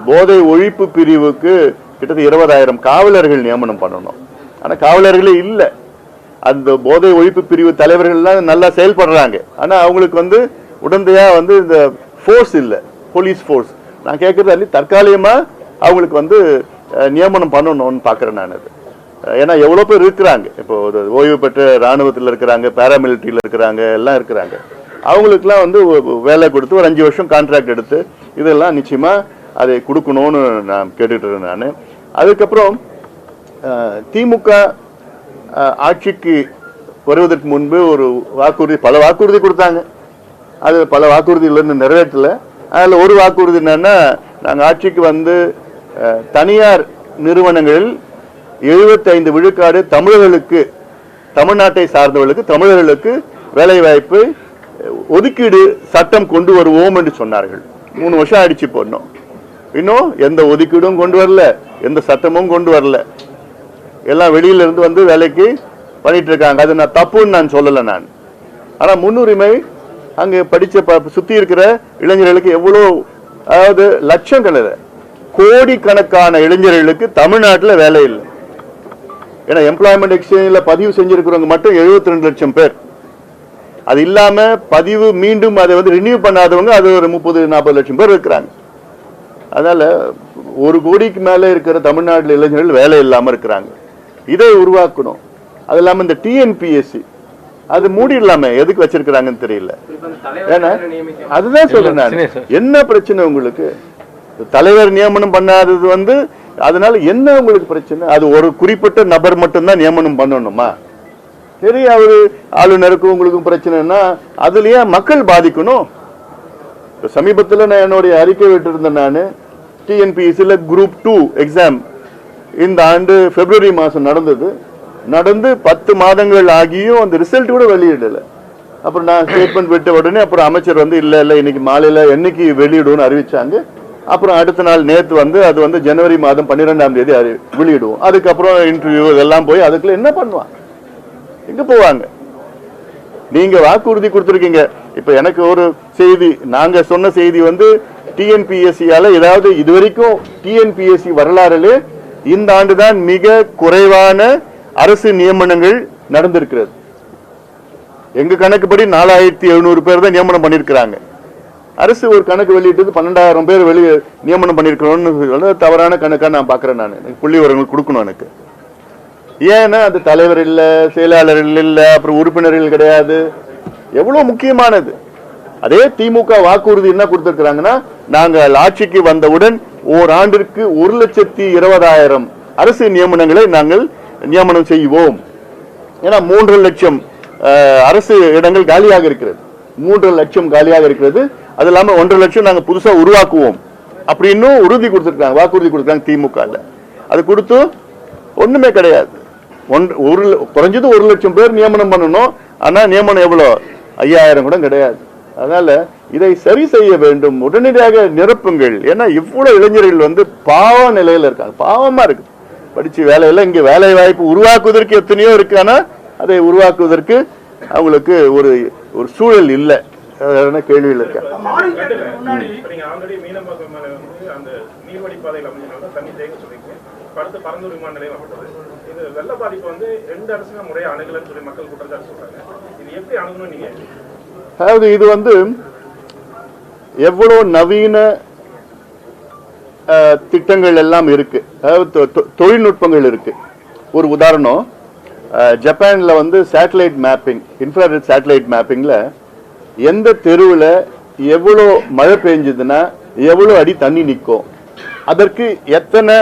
Speaker 1: போதை ஒழிப்பு பிரிவுக்கு கிட்டத்தட்ட 20,000 காவலர்கள் நியமனம் பண்ணணும். ஆனா காவலர்களே இல்லை. அந்த போதை ஒழிப்பு பிரிவு தலைவர்கள்லாம் நல்லா செயல்படுறாங்க. ஆனா அவங்களுக்கு வந்து உடந்தையா வந்து இந்த ஃபோர்ஸ் இல்லை, போலீஸ் ஃபோர்ஸ். நான் கேட்கறது தற்காலிகமா அவங்களுக்கு வந்து நியமனம் பண்ணணும்னு பாக்குறேன் நான். அது ஏன்னா எவ்வளவு பேர் இருக்கிறாங்க, இப்போ ஓய்வு பெற்ற ராணுவத்தில் இருக்கிறாங்க, பாராமிலிட்டரியில இருக்கிறாங்க, எல்லாம் இருக்கிறாங்க. அவங்களுக்குலாம் வந்து வேலை கொடுத்து ஒரு 5 வருஷம் கான்ட்ராக்ட் எடுத்து இதெல்லாம் நிச்சயமா அதை கொடுக்கணும்னு நான் கேட்டுட்டு இருக்கேன் நான். அதுக்கப்புறம் திமுக ஆட்சிக்கு வருவதற்கு முன்பு ஒரு வாக்குறுதி, பல வாக்குறுதி கொடுத்தாங்க. அது பல வாக்குறுதிகள் நிறைவேற்றல. அதில் ஒரு வாக்குறுதி என்னன்னா, நாங்கள் ஆட்சிக்கு வந்து தனியார் நிறுவனங்களில் 75 விழுக்காடு தமிழர்களுக்கு, தமிழ்நாட்டை சார்ந்தவர்களுக்கு, தமிழர்களுக்கு வேலை வாய்ப்பு ஒதுக்கீடு சட்டம் கொண்டு வருவோம் என்று சொன்னார்கள். 3 வருஷம் ஆயிடுச்சு போடணும். இன்னும் எந்த ஒதுக்கீடும் கொண்டு வரல, எந்த சட்டமும் கொண்டு வரல. எல்லாம் வெளியில இருந்து வந்து வேலைக்கு பண்ணிட்டு இருக்காங்க. அது நான் தப்புன்னு நான் சொல்லல. நான் ஆனா முன்னுரிமை அங்க படிச்ச சுத்தி இருக்கிற இளைஞர்களுக்கு எவ்வளவு, அதாவது லட்சங்கள், கோடிக்கணக்கான இளைஞர்களுக்கு தமிழ்நாட்டில் வேலை இல்லை. ஏன்னா எம்ப்ளாய்மெண்ட் எக்ஸ்சேஞ்சில் பதிவு செஞ்சிருக்கிறவங்க மட்டும் 72 லட்சம் பேர். அது இல்லாம பதிவு மீண்டும் அதை வந்து ரினியூ பண்ணாதவங்க அது ஒரு 30-40 லட்சம் பேர் இருக்கிறாங்க. அதனால 1 கோடிக்கு மேல இருக்கிற தமிழ்நாட்டில் இளைஞர்கள் வேலை இல்லாம இருக்கிறாங்க. இதை உருவாக்கணும். அது இல்லாம இந்த டிஎன்பிஎஸ்சி அது மூடிடலாமே, எதுக்கு வச்சிருக்கிறாங்கன்னு தெரியல. ஏன்னா அதுதான் சொல்றேன் நான், என்ன பிரச்சனை உங்களுக்கு? தலைவர் நியமனம் பண்ணாதது வந்து அதனால என்ன உங்களுக்கு பிரச்சனை? அது ஒரு குறிப்பிட்ட நபர் மட்டும்தான் நியமனம் பண்ணணுமா? சரி, அவரு ஆளுநருக்கும் உங்களுக்கும் பிரச்சனைனா அதுலயே மக்கள் பாதிக்கணும். சமீபத்தில் நான் என்னுடைய அறிக்கை விட்டிருந்தேன். நான் டிஎன்பிஎஸ்சியில் குரூப் 2 எக்ஸாம் இந்த ஆண்டு பிப்ரவரி மாதம் நடந்து 10 மாதங்கள் ஆகியும் அந்த ரிசல்ட் கூட வெளியிடல. அப்புறம் நான் ஸ்டேட்மெண்ட் விட்ட உடனே அப்புறம் அமைச்சர் வந்து இல்ல இன்னைக்கு மாலையில என்னைக்கு வெளியிடுவோம்னு அறிவிச்சாங்க. அப்புறம் அடுத்த நாள் நேத்து வந்து அது வந்து ஜனவரி மாதம் 12ஆம் தேதி வெளியிடுவோம். அதுக்கப்புறம் இன்டர்வியூ இதெல்லாம் போய் அதுக்குள்ள என்ன பண்ணுவாங்க? எங்க போவாங்க? நீங்க வாக்குறுதி கொடுத்துருக்கீங்க. இப்ப எனக்கு ஒரு செய்தி, நாங்க சொன்ன செய்தி வந்து டிஎன்பிஎஸ்சியால ஏதாவது இதுவரைக்கும் டிஎன்பிஎஸ்சி வரலாறுல இந்த ஆண்டுதான் மிக குறைவான அரசு நியமனங்கள் நடந்திருக்கிறது. எங்க கணக்குப்படி 4700 பேர் தான் நியமனம் பண்ணிருக்கிறாங்க. அரசு ஒரு கணக்கு வெளியிட்டது 12000 பேர் நியமனம் பண்ணிருக்கிறோம்னு தவறான கணக்கா நான் பாக்குறேன். நான் புள்ளி விவரங்கள் கொடுக்கணும் எனக்கு. ஏன்னா அது தலைவர் இல்ல, செயலாளர்கள் இல்ல, அப்புறம் உறுப்பினர்கள் கிடையாது. எவ்வளவு முக்கியமானது. அதே திமுக வாக்குறுதி என்ன கொடுத்திருக்கிறாங்கன்னா, நாங்கள் ஆட்சிக்கு வந்தவுடன் ஓராண்டிற்கு 1,20,000 அரசு நியமனங்களை நாங்கள் நியமனம் செய்வோம். ஏன்னா 3 லட்சம் அரசு இடங்கள் காலியாக இருக்கிறது. 3 லட்சம் காலியாக இருக்கிறது. அது இல்லாம 1.5 லட்சம் நாங்க புதுசா உருவாக்குவோம் அப்படின்னு உறுதி கொடுத்திருக்காங்க, வாக்குறுதி கொடுத்திருக்காங்க திமுக. அது கொடுத்து ஒண்ணுமே கிடையாது. குறைஞ்சது 1 லட்சம் பேர் நியமனம் பண்ணணும். ஆனா நியமனம் எவ்வளவு? 5000 கூட கிடையாது. அதனால இதை சரி செய்ய வேண்டும், உடனடியாக நிரப்புங்கள். ஏன்னா இவ்வளவு இளைஞர்கள் வந்து பாவ நிலையில இருக்காங்க. பாவமா இருக்கு. படிச்சு வேலையில இங்க வேலை வாய்ப்பு உருவாக்குவதற்கு எத்தனையோ இருக்கு. ஆனா அதை உருவாக்குவதற்கு அவங்களுக்கு ஒரு சூழல் இல்லை. கேள்வியில் இருக்க
Speaker 4: வெள்ள பாதிப்பு வந்து 2 அரசுங்க முறையா அணுகலன்னு சொல்லி மக்கள் குற்றச்சாட்டு சொல்றாங்க. இது எப்படி அணுகணும் நீங்க?
Speaker 1: அதாவது இது வந்து எவ்வளவு நவீன திட்டங்கள் எல்லாம் இருக்கு, அதாவது தொழில்நுட்பங்கள் இருக்கு. ஒரு உதாரணம், ஜப்பான்ல வந்து சேட்டலைட் மேப்பிங், இன்ஃப்ராரெட் சேட்டலைட் மேப்பிங்ல எந்த தெருவில் எவ்வளோ மழை பெஞ்சதுன்னா எவ்வளோ அடி தண்ணி நிற்கும், அதற்கு எத்தனை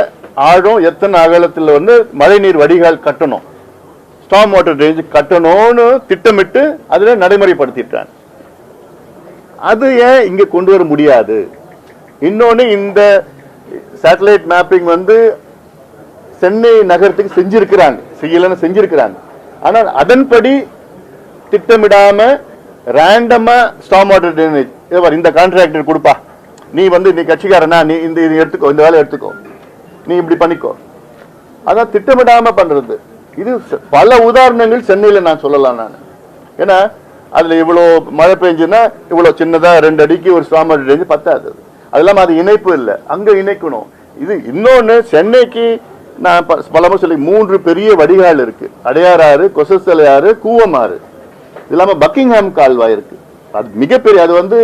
Speaker 1: ஆழம் எத்தனை அகலத்தில் வந்து மழைநீர் வடிகால் கட்டணும், ஸ்டார்ம் வாட்டர் ட்ரெயினேஜ் கட்டணும்னு திட்டமிட்டு அதில் நடைமுறைப்படுத்திட்டாங்க. அது ஏன் இங்க கொண்டு வர முடியாது? இன்னொன்னு, இந்த சேட்டலைட் மேப்பிங் வந்து சென்னை நகரத்துக்கு செஞ்சிருக்கிறாங்க. ஆனால் அதன்படி திட்டமிடாம ரேண்டமா ஸ்டார்ம் வாட்டர் ட்ரெயினேஜ் இந்த கான்ட்ராக்டர் கொடுப்பா, நீ வந்து நீ கட்சிக்காரனா, நீ இந்த எடுத்துக்கோ, இந்த வேலை எடுத்துக்கோ, நீ இப்படி பண்ணிக்கோ, அதான் திட்டமிடாம பண்றது. இது பல உதாரணங்கள் சென்னையில நான் சொல்லலாம். நான் ஏன்னா அதுல இவ்வளவு மழை பெஞ்சுன்னா இவ்வளவு சின்னதா 2 அடிக்கு ஒரு ஸ்டார்ம் வாட்டர் ட்ரெயினேஜ் பத்தாது. அது இல்லாம அது இணைப்பு இல்லை, அங்க இணைக்கணும். இது இன்னொன்னு, சென்னைக்கு நான் பலமா சொல்லி 3 பெரிய வடிகால் இருக்கு. அடையாறு ஆறு, கொசஸ்தலை ஆறு, கூவம் ஆறு. இது இல்லாம பக்கிங்ஹாம் கால்வாய் இருக்கு. அது மிகப்பெரிய, அது வந்து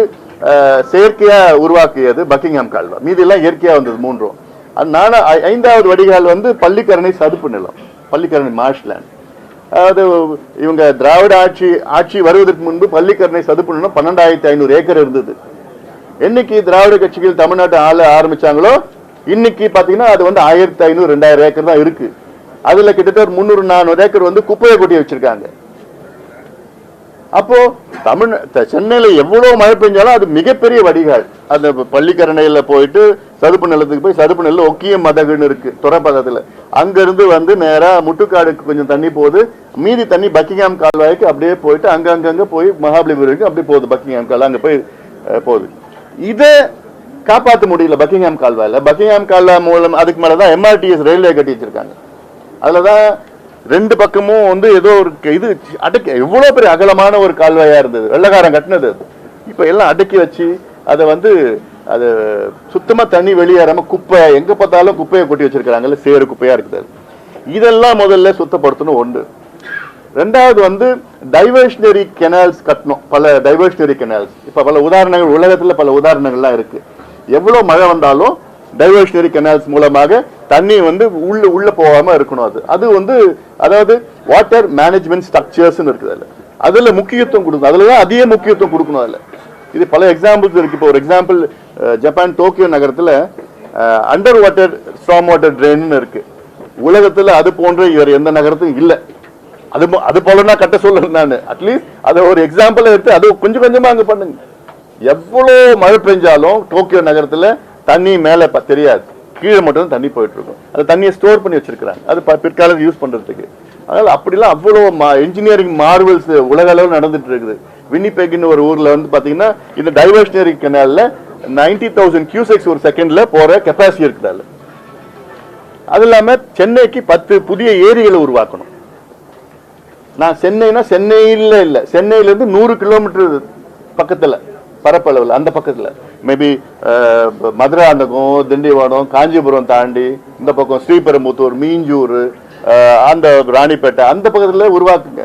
Speaker 1: செயற்கையா உருவாக்கியது பக்கிங்ஹாம் கால்வாய். மீதி எல்லாம் இயற்கையா வந்தது 3ம். அதனால 5வது வடிகால் வந்து பள்ளிக்கரணை சதுப்பு நிலம், பள்ளிக்கரணை மார்ஷ்லேண்ட். அதாவது இவங்க திராவிட ஆட்சி வருவதற்கு முன்பு பள்ளிக்கரணை சதுப்பு நிலம் 12,500 ஏக்கர் இருந்தது. என்னைக்கு திராவிட கட்சிகள் தமிழ்நாட்டை ஆள ஆரம்பிச்சாங்களோ இன்னைக்கு பாத்தீங்கன்னா அது வந்து 1500-2000 ஏக்கர் தான் இருக்கு. அதுல கிட்டத்தட்ட 300-400 ஏக்கர் வந்து குப்பையை கொட்டி வச்சிருக்காங்க. அப்போ சென்னையில எவ்வளவு மழை பெஞ்சாலும் அது மிகப்பெரிய வடிகால். அந்த பள்ளிக்கரணையில போயிட்டு சதுப்பு நிலத்துக்கு போய் சதுப்பு நில ஒக்கிய மதகுன்னு இருக்கு துறைப்பதத்துல, அங்க இருந்து வந்து நேரா முட்டுக்காடுக்கு கொஞ்சம் தண்ணி போகுது, மீதி தண்ணி பக்கிங்ஹாம் கால்வாய்க்கு அப்படியே போயிட்டு அங்கங்க போய் மகாபலிபுரம் அப்படியே போகுது. பக்கிங்ஹாம் கால்வாய் அங்க போய் போகுது. இதை காப்பாற்ற முடியல பக்கிங்ஹாம் கால்வாயில. பக்கிங்ஹாம் கால்வாய் மூலம் அதுக்கு மேலதான் MRTS ரயில்வே கட்டி வச்சிருக்காங்க. அதுலதான் ரெண்டு பக்கமும் வந்து ஏதோ ஒரு இது அடக்கி, எவ்வளவு பெரிய அகலமான ஒரு கால்வாயா இருந்தது, வெள்ளக்காரன் கட்டினது. அது இப்ப எல்லாம் அடக்கி வச்சு அதை வந்து அது சுத்தமா தண்ணி வெளியேறாம குப்பை எங்க பார்த்தாலும் குப்பையை கொட்டி வச்சிருக்காங்கல்ல, சேறு குப்பையா இருக்குது. இதெல்லாம் முதல்ல சுத்தப்படுத்தணும் ஒன்று. ரெண்டாவது வந்து டைவர்ஷனரி கெனால்ஸ் கட்டணும், பல டைவர்ஷனரி கெனால்ஸ். இப்ப பல உதாரணங்கள் உலகத்துல பல உதாரணங்கள்லாம் இருக்கு. எவ்வளவு மழை வந்தாலும் டைவர்ஷனரி கெனால்ஸ் மூலமாக தண்ணி வந்து உள்ள போகாம இருக்கணும். அது வந்து அதாவது வாட்டர் மேனேஜ்மெண்ட் ஸ்ட்ரக்சர்ஸ் இருக்குது. அதுல முக்கியத்துவம் கொடுக்கணும், அதுலதான் அதிக முக்கியத்துவம் கொடுக்கணும். அதுல இது பல எக்ஸாம்பிள்ஸ் இருக்கு. இப்போ ஒரு எக்ஸாம்பிள், ஜப்பான் டோக்கியோ நகரத்துல under water storm water train இருக்கு. உலகத்துல அது போன்ற இவர் எந்த நகரத்தும் இல்லை. அது போலன்னா கட்ட சொல்றேன் நான். அட்லீஸ்ட் அதை ஒரு எக்ஸாம்பிள் எடுத்து அது கொஞ்சம் கொஞ்சமா அங்க பண்ணுங்க. எவ்வளவு மழை பெஞ்சாலும் டோக்கியோ நகரத்துல தண்ணி மேல தெரியாது, கீழே மட்டும் தண்ணி போயிட்டு இருக்கும். அந்த தண்ணியை ஸ்டோர் பண்ணி வச்சிருக்காங்க, அது பிற்காலத்தில் யூஸ் பண்றதுக்கு. அதனால அப்படிலாம் அவ்வளவு இன்ஜினியரிங் மார்வல்ஸ் உலக அளவில் நடந்துட்டு இருக்குது. வின்னிபெக்னு ஒரு ஊர்ல வந்து பாத்தீங்கன்னா இந்த டைவர்ஷனரி கெனால்ல 90,000 கியூசெக்ஸ் ஒரு செகண்ட்ல போற கெப்பாசிட்டி இருக்குது. அது இல்லாம சென்னைக்கு 10 புதிய ஏரிகளை உருவாக்கணும். நான் சென்னையில இல்ல, சென்னையில இருந்து 100 கிலோமீட்டர் பக்கத்துல பரப்பளவில் அந்த பக்கத்துல மேபி மதுராந்தகம், திண்டிவனம், காஞ்சிபுரம் தாண்டி இந்த பக்கம் ஸ்ரீபெரும்புத்தூர், மீஞ்சூர், அந்த ராணிப்பேட்டை அந்த பக்கத்துல உருவாக்குங்க.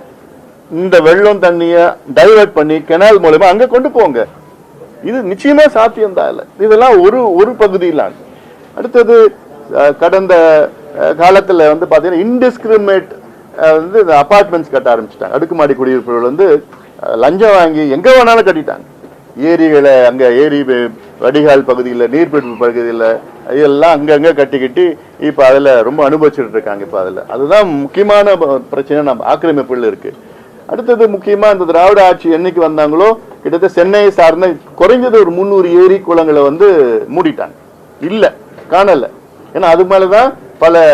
Speaker 1: இந்த வெள்ளம் தண்ணிய டைவர்ட் பண்ணி கெனால் மூலமா அங்க கொண்டு போங்க. இது நிச்சயமா சாத்தியம் தான். இல்லை இதெல்லாம் ஒரு பகுதியில. அடுத்தது கடந்த காலத்துல வந்து பாத்தீங்கன்னா இன்டிஸ்கிரிமினேட் வந்து அபார்ட்மெண்ட்ஸ் கட்ட ஆரம்பிச்சுட்டாங்க. அடுக்குமாடி குடியிருப்புகள் வந்து லஞ்சம் வாங்கி எங்க வேணாலும் கட்டிட்டாங்க. ஏரிகளை அங்க ஏரி வடிகால் பகுதியில், நீர்பிடிப்பு பகுதியில் இதெல்லாம் அங்கங்க கட்டி இப்ப அதுல ரொம்ப அனுபவிச்சுட்டு இருக்காங்க. இப்ப அதுதான் முக்கியமான பிரச்சனை நம்ம ஆக்கிரமிப்புகள் இருக்கு. அடுத்தது முக்கியமா இந்த திராவிட ஆட்சி என்னைக்கு வந்தாங்களோ கிட்டத்தட்ட சென்னையை சார்ந்த குறைஞ்சது ஒரு 300 ஏரி குளங்களை வந்து மூடிட்டாங்க, இல்ல காணல. ஏன்னா அது மேலதான் பல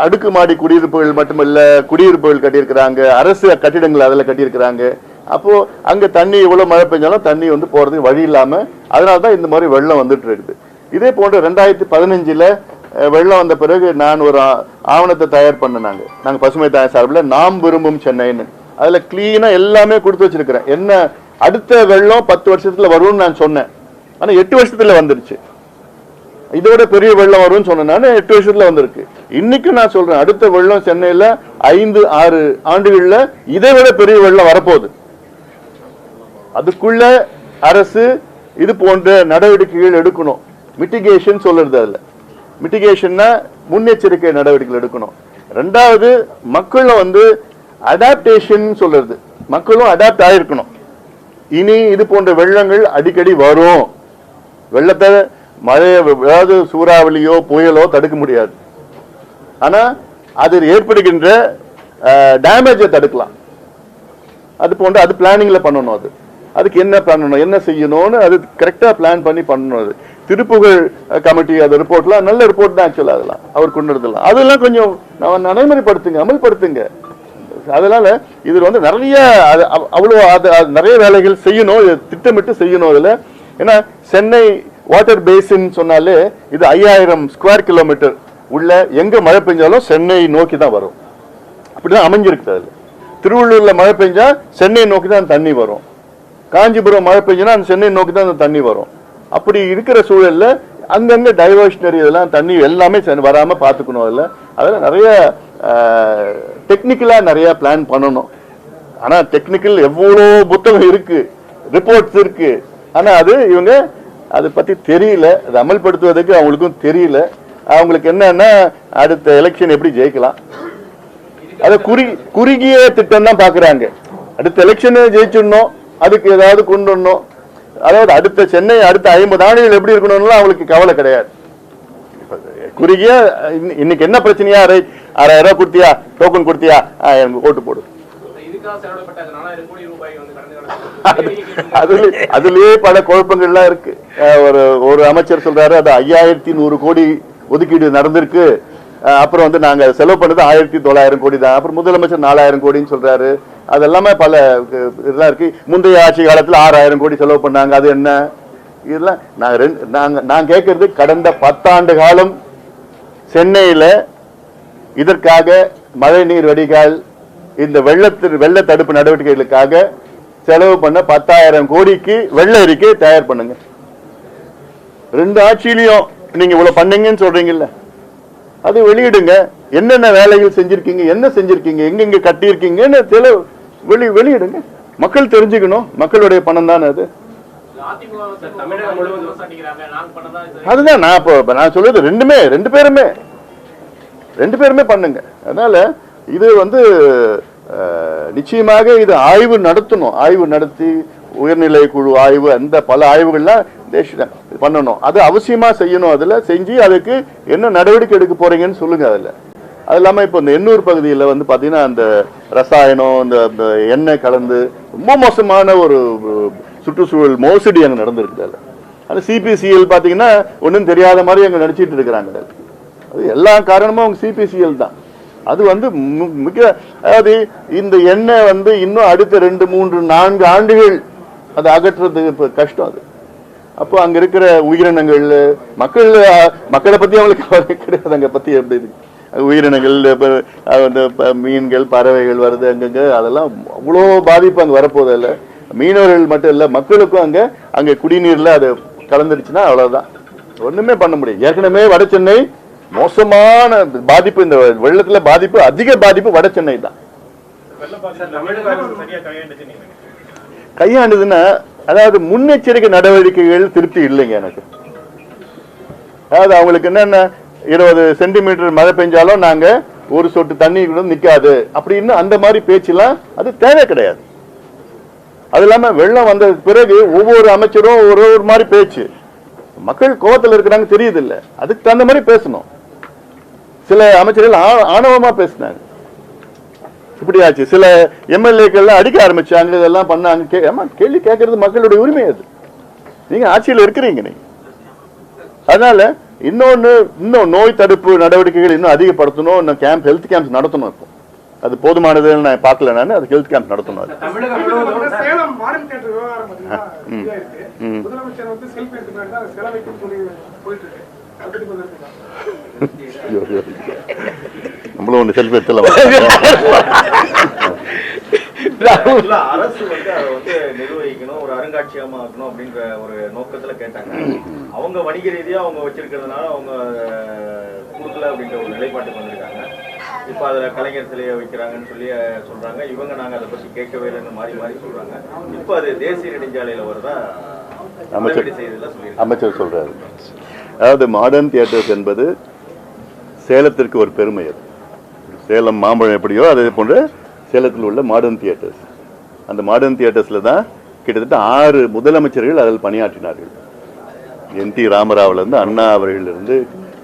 Speaker 1: அடுக்குமாடி குடியிருப்புகள் மட்டுமல்ல, குடியிருப்புகள் கட்டியிருக்கிறாங்க, அரசு கட்டிடங்கள் அதுல கட்டியிருக்கிறாங்க. அப்போ அங்க தண்ணி எவ்வளவு மழை பெஞ்சாலும் தண்ணி வந்து போறதுக்கு வழி இல்லாம அதனாலதான் இந்த மாதிரி வெள்ளம் வந்துட்டு இருக்குது. இதே போன்று 2015 வெள்ளம் வந்த பிறகு நான் ஒரு ஆவணத்தை தயார் பண்ணாங்க. நாங்க பசுமை தாய் சார்பில் நாம் விரும்பும் சென்னைன்னு, அதுல கிளீனா எல்லாமே கொடுத்து வச்சிருக்கிறேன். என்ன அடுத்த வெள்ளம் 10 வருஷத்துல வரும்னு நான் சொன்னேன், ஆனா 8 வருஷத்துல வந்துருச்சு. இதோட பெரிய வெள்ளம் வரும்னு சொன்னேன், 8 வருஷத்துல வந்திருக்கு. இன்னைக்கு நான் சொல்றேன், அடுத்த வெள்ளம் சென்னையில 5-6 ஆண்டுகள்ல இதை விட பெரிய வெள்ளம் வரப்போகுது. அதுக்குள்ள அரசு இது போன்ற நடவடிக்கைகள் எடுக்கணும். மிட்டிகேஷன் சொல்றது, அதுல மிட்டிகேஷன்னா முன்னெச்சரிக்கை நடவடிக்கைகள் எடுக்கணும். ரெண்டாவது மக்களும் வந்து அடாப்டேஷன் சொல்றது, மக்களும் அடாப்ட் ஆயிருக்கணும். இனி இது போன்ற வெள்ளங்கள் அடிக்கடி வரும். வெள்ளத்தை மழையை ஏதாவது சூறாவளியோ புயலோ தடுக்க முடியாது, ஆனா அது ஏற்படுகின்ற டேமேஜை தடுக்கலாம். அது போன்ற அது பிளானிங்ல பண்ணணும். அதுக்கு என்ன பண்ணணும், என்ன செய்யணும்னு அது கரெக்டா பிளான் பண்ணி பண்ணணும். அது திருப்புகழ் கமிட்டி அது ரிப்போர்ட்லாம் நல்ல ரிப்போர்ட் தான் ஆக்சுவலா. அதெல்லாம் அவர் கொண்டு வரலாம், அதெல்லாம் கொஞ்சம் நடைமுறைப்படுத்துங்க, அமல்படுத்துங்க. அதனால இதுல வந்து நிறைய அவ்வளவு நிறைய வேலைகள் செய்யணும், திட்டமிட்டு செய்யணும் அதுல. ஏன்னா சென்னை வாட்டர் பேசின் சொன்னாலே இது 5000 ஸ்கொயர் கிலோமீட்டர் உள்ள எங்க மழை பெஞ்சாலும் சென்னை நோக்கி தான் வரும். அப்படிதான் அமைஞ்சிருக்கு. அதுல திருவள்ளூர்ல மழை பெஞ்சா சென்னை நோக்கி தான் தண்ணி வரும், காஞ்சிபுரம் மழை பெஞ்சுன்னா அந்த சென்னை நோக்கி தான் அந்த தண்ணி வரும். அப்படி இருக்கிற சூழல்ல அங்கங்க டைவர்ஷனரி இதெல்லாம் தண்ணி எல்லாமே வராம பாத்துக்கணும். அதுல நிறைய டெக்னிக்கலா நிறைய பிளான் பண்ணணும். ஆனா டெக்னிக்கல் எவ்வளவு புத்தகம் இருக்கு, ரிப்போர்ட்ஸ் இருக்கு, ஆனா அது இவங்க அதை பத்தி தெரியல, அதை அமல்படுத்துவதற்கு அவங்களுக்கும் தெரியல. அவங்களுக்கு என்னன்னா அடுத்த எலெக்ஷன் எப்படி ஜெயிக்கலாம், அதை குறுகிய திட்டம் தான் பாக்குறாங்க. அடுத்த எலெக்ஷன் ஜெயிச்சிடணும், அதுக்கு ஏதாவது கொண்டு வரணும். அதாவது அடுத்த சென்னை அடுத்த 50 ஆண்டுகள் எப்படி இருக்கணும்னு அவங்களுக்கு கவலை கிடையாது. குறுகிய இன்னைக்கு என்ன பிரச்சனையா, 6000 ரூபாய் கொடுத்தியா, டோக்கன் கொடுத்தியா, எனக்கு ஓட்டு போடு. அதுலயே பல குழப்பங்கள்லாம் இருக்கு. ஒரு அமைச்சர் சொல்றாரு அது 5100 கோடி ஒதுக்கீடு நடந்திருக்கு, அப்புறம் வந்து நாங்க செலவு பண்ணது 1900 கோடி தான், அப்புறம் முதலமைச்சர் 4000 கோடின்னு சொல்றாரு. அதெல்லாமே பல இதெல்லாம் இருக்கு. முந்தைய ஆட்சி காலத்துல 6000 கோடி செலவு பண்ணாங்க, அது என்ன? இதெல்லாம் நான் கேட்கறது கடந்த 10 ஆண்டு காலம் சென்னையில இதற்காக மழைநீர் வடிகால் இந்த வெள்ள தடுப்பு நடவடிக்கைகளுக்காக செலவு பண்ண 10,000 கோடிக்கு வெள்ள அறிக்கை தயார் பண்ணுங்க. 2 ஆட்சியிலையும் நீங்க இவ்வளவு பண்ணீங்கன்னு சொல்றீங்கல்ல, அது வெளியிடுங்க. என்னென்ன வேலைகள் செஞ்சிருக்கீங்க, என்ன செஞ்சிருக்கீங்க, எங்க கட்டியிருக்கீங்கன்னு வெளியிடுங்க. மக்கள் தெரிஞ்சுக்கணும். மக்களுடைய பணம் தானே அது. அதுதான் நான் சொல்றது. ரெண்டு பேருமே பண்ணுங்க. அதனால இது வந்து நிச்சயமாக இது ஆய்வு நடத்தணும். ஆய்வு நடத்தி உயர்நிலை குழு ஆய்வு, அந்த பல ஆய்வுகள்லாம் பண்ணணும். அது அவசியமா செய்யணும். அதுல செஞ்சு அதுக்கு என்ன நடவடிக்கை எடுக்க போறீங்கன்னு சொல்லுங்க. அது இல்லாம இப்ப இந்த எண்ணூர் பகுதியில் வந்து பாத்தீங்கன்னா அந்த ரசாயனம், இந்த எண்ணெய் கலந்து ரொம்ப மோசமான ஒரு சுற்றுச்சூழல் மோசடி அங்க நடந்திருக்கு. அது சிபிசிஎல் பாத்தீங்கன்னா ஒன்னும் தெரியாத மாதிரி அங்க நடிச்சிட்டு இருக்கிறாங்க. அது எல்லா காரணமும் அவங்க சிபிசிஎல் தான். அது வந்து மிக, அதாவது இந்த எண்ணெய் வந்து இன்னும் அடுத்த 2, 3, 4 ஆண்டுகள் அதை அகற்றுறது கஷ்டம். அது அப்போ அங்க இருக்கிற உயிரினங்கள், மக்களை பத்தி அவங்களுக்கு கவலை கிடையாது. அங்க பத்தி எப்படி உயிரினங்கள், மீன்கள், பறவைகள் வருது அங்கங்க, அதெல்லாம் அவ்வளோ பாதிப்பு அங்க வரப்போதில்லை. இல்லை மீனவர்கள் மட்டும் இல்ல, மக்களுக்கும் அங்க குடிநீர்ல அது கலந்துருச்சுன்னா அவ்வளவுதான், ஒண்ணுமே பண்ண முடியும். ஏற்கனவே வட சென்னை மோசமான பாதிப்பு, இந்த வெள்ளத்துல பாதிப்பு, அதிக பாதிப்பு வட சென்னை தான். கையாண்டுதுன்னா அதாவது முன்னெச்சரிக்கை நடவடிக்கைகள் திருப்தி இல்லைங்க எனக்கு. அதாவது அவங்களுக்கு என்னென்ன 20 சென்டிமீட்டர் மழை பெஞ்சாலும் நாங்க ஒரு சொட்டு தண்ணி கூட நிக்காது அப்படின்னு அந்த மாதிரி பேச்செல்லாம் அது தேவை கிடையாது. அது இல்லாம வெள்ளம் வந்த பிறகு ஒவ்வொரு அமைச்சரும் ஒரு மாதிரி பேச்சு, மக்கள் கோவத்தில் இருக்கிறாங்க தெரியுது இல்ல, அதுக்கு தகுந்த மாதிரி பேசணும். சில அமைச்சர்கள் ஆணவமா பேசினாங்க, இப்படி ஆச்சு. சில எம்எல்ஏக்கள் அடிக்க ஆரம்பிச்சாங்க, இதெல்லாம் பண்ணாங்க. கேள்வி கேட்கறது மக்களுடைய உரிமை. அது நீங்க ஆட்சியில் இருக்கிறீங்க. நீங்க அதனால இன்னும் நோய் தடுப்பு நடவடிக்கைகள் இன்னும் அதிகப்படுத்தணும். இன்னும் ஹெல்த் கேம்ப்ஸ் நடத்தணும். இப்போ அது போதுமானதுன்னு நான் பார்க்கல. நான் அது ஹெல்த் கேம்ப் நடத்தணும்.
Speaker 4: சேலம் மாடர்ன் தியேட்டர் விவகாரம் பாத்தீங்கன்னா முதலமைச்சர் வந்து செல்ஃபி எடுத்து செலவைக்கும் சொல்லி போயிட்டு இருக்கு.
Speaker 1: நம்மளும் ஒன்று செல்ஃபி எடுத்துல
Speaker 2: அரசு வந்து அதை வந்து நிர்வகிக்கணும், ஒரு அருங்காட்சியகமா இருக்கணும் அப்படின்ற ஒரு நோக்கத்துல கேட்டாங்க. அவங்க வணிக ரீதியா அவங்க வச்சிருக்கிறதுனால அவங்க கொடுக்கல அப்படின்ற ஒரு நிலைப்பாட்டுக்கு வந்திருக்காங்க. இப்ப அதுல கலைஞர் சிலையை வைக்கிறாங்கன்னு சொல்லி சொல்றாங்க. இவங்க நாங்க அதை பத்தி கேட்கவே இல்லைன்னு மாறி சொல்றாங்க. இப்ப அது தேசிய நெடுஞ்சாலையில வருதா
Speaker 1: அமைச்சர் சொல்றாரு. அதாவது மாடர்ன் தியேட்டர்ஸ் என்பது சேலத்திற்கு ஒரு பெருமை. அது சேலம் மாம்பழம் எப்படியோ அதே போன்ற சேலத்தில் உள்ள மாடர்ன் தியேட்டர்ஸ், அந்த மாடர்ன் தியேட்டர்ஸ்ல தான் கிட்டத்தட்ட 6 முதலமைச்சர்கள் அதில் பணியாற்றினார்கள். என்.டி. ராமராவிலிருந்து, அண்ணா அவர்களிலிருந்து,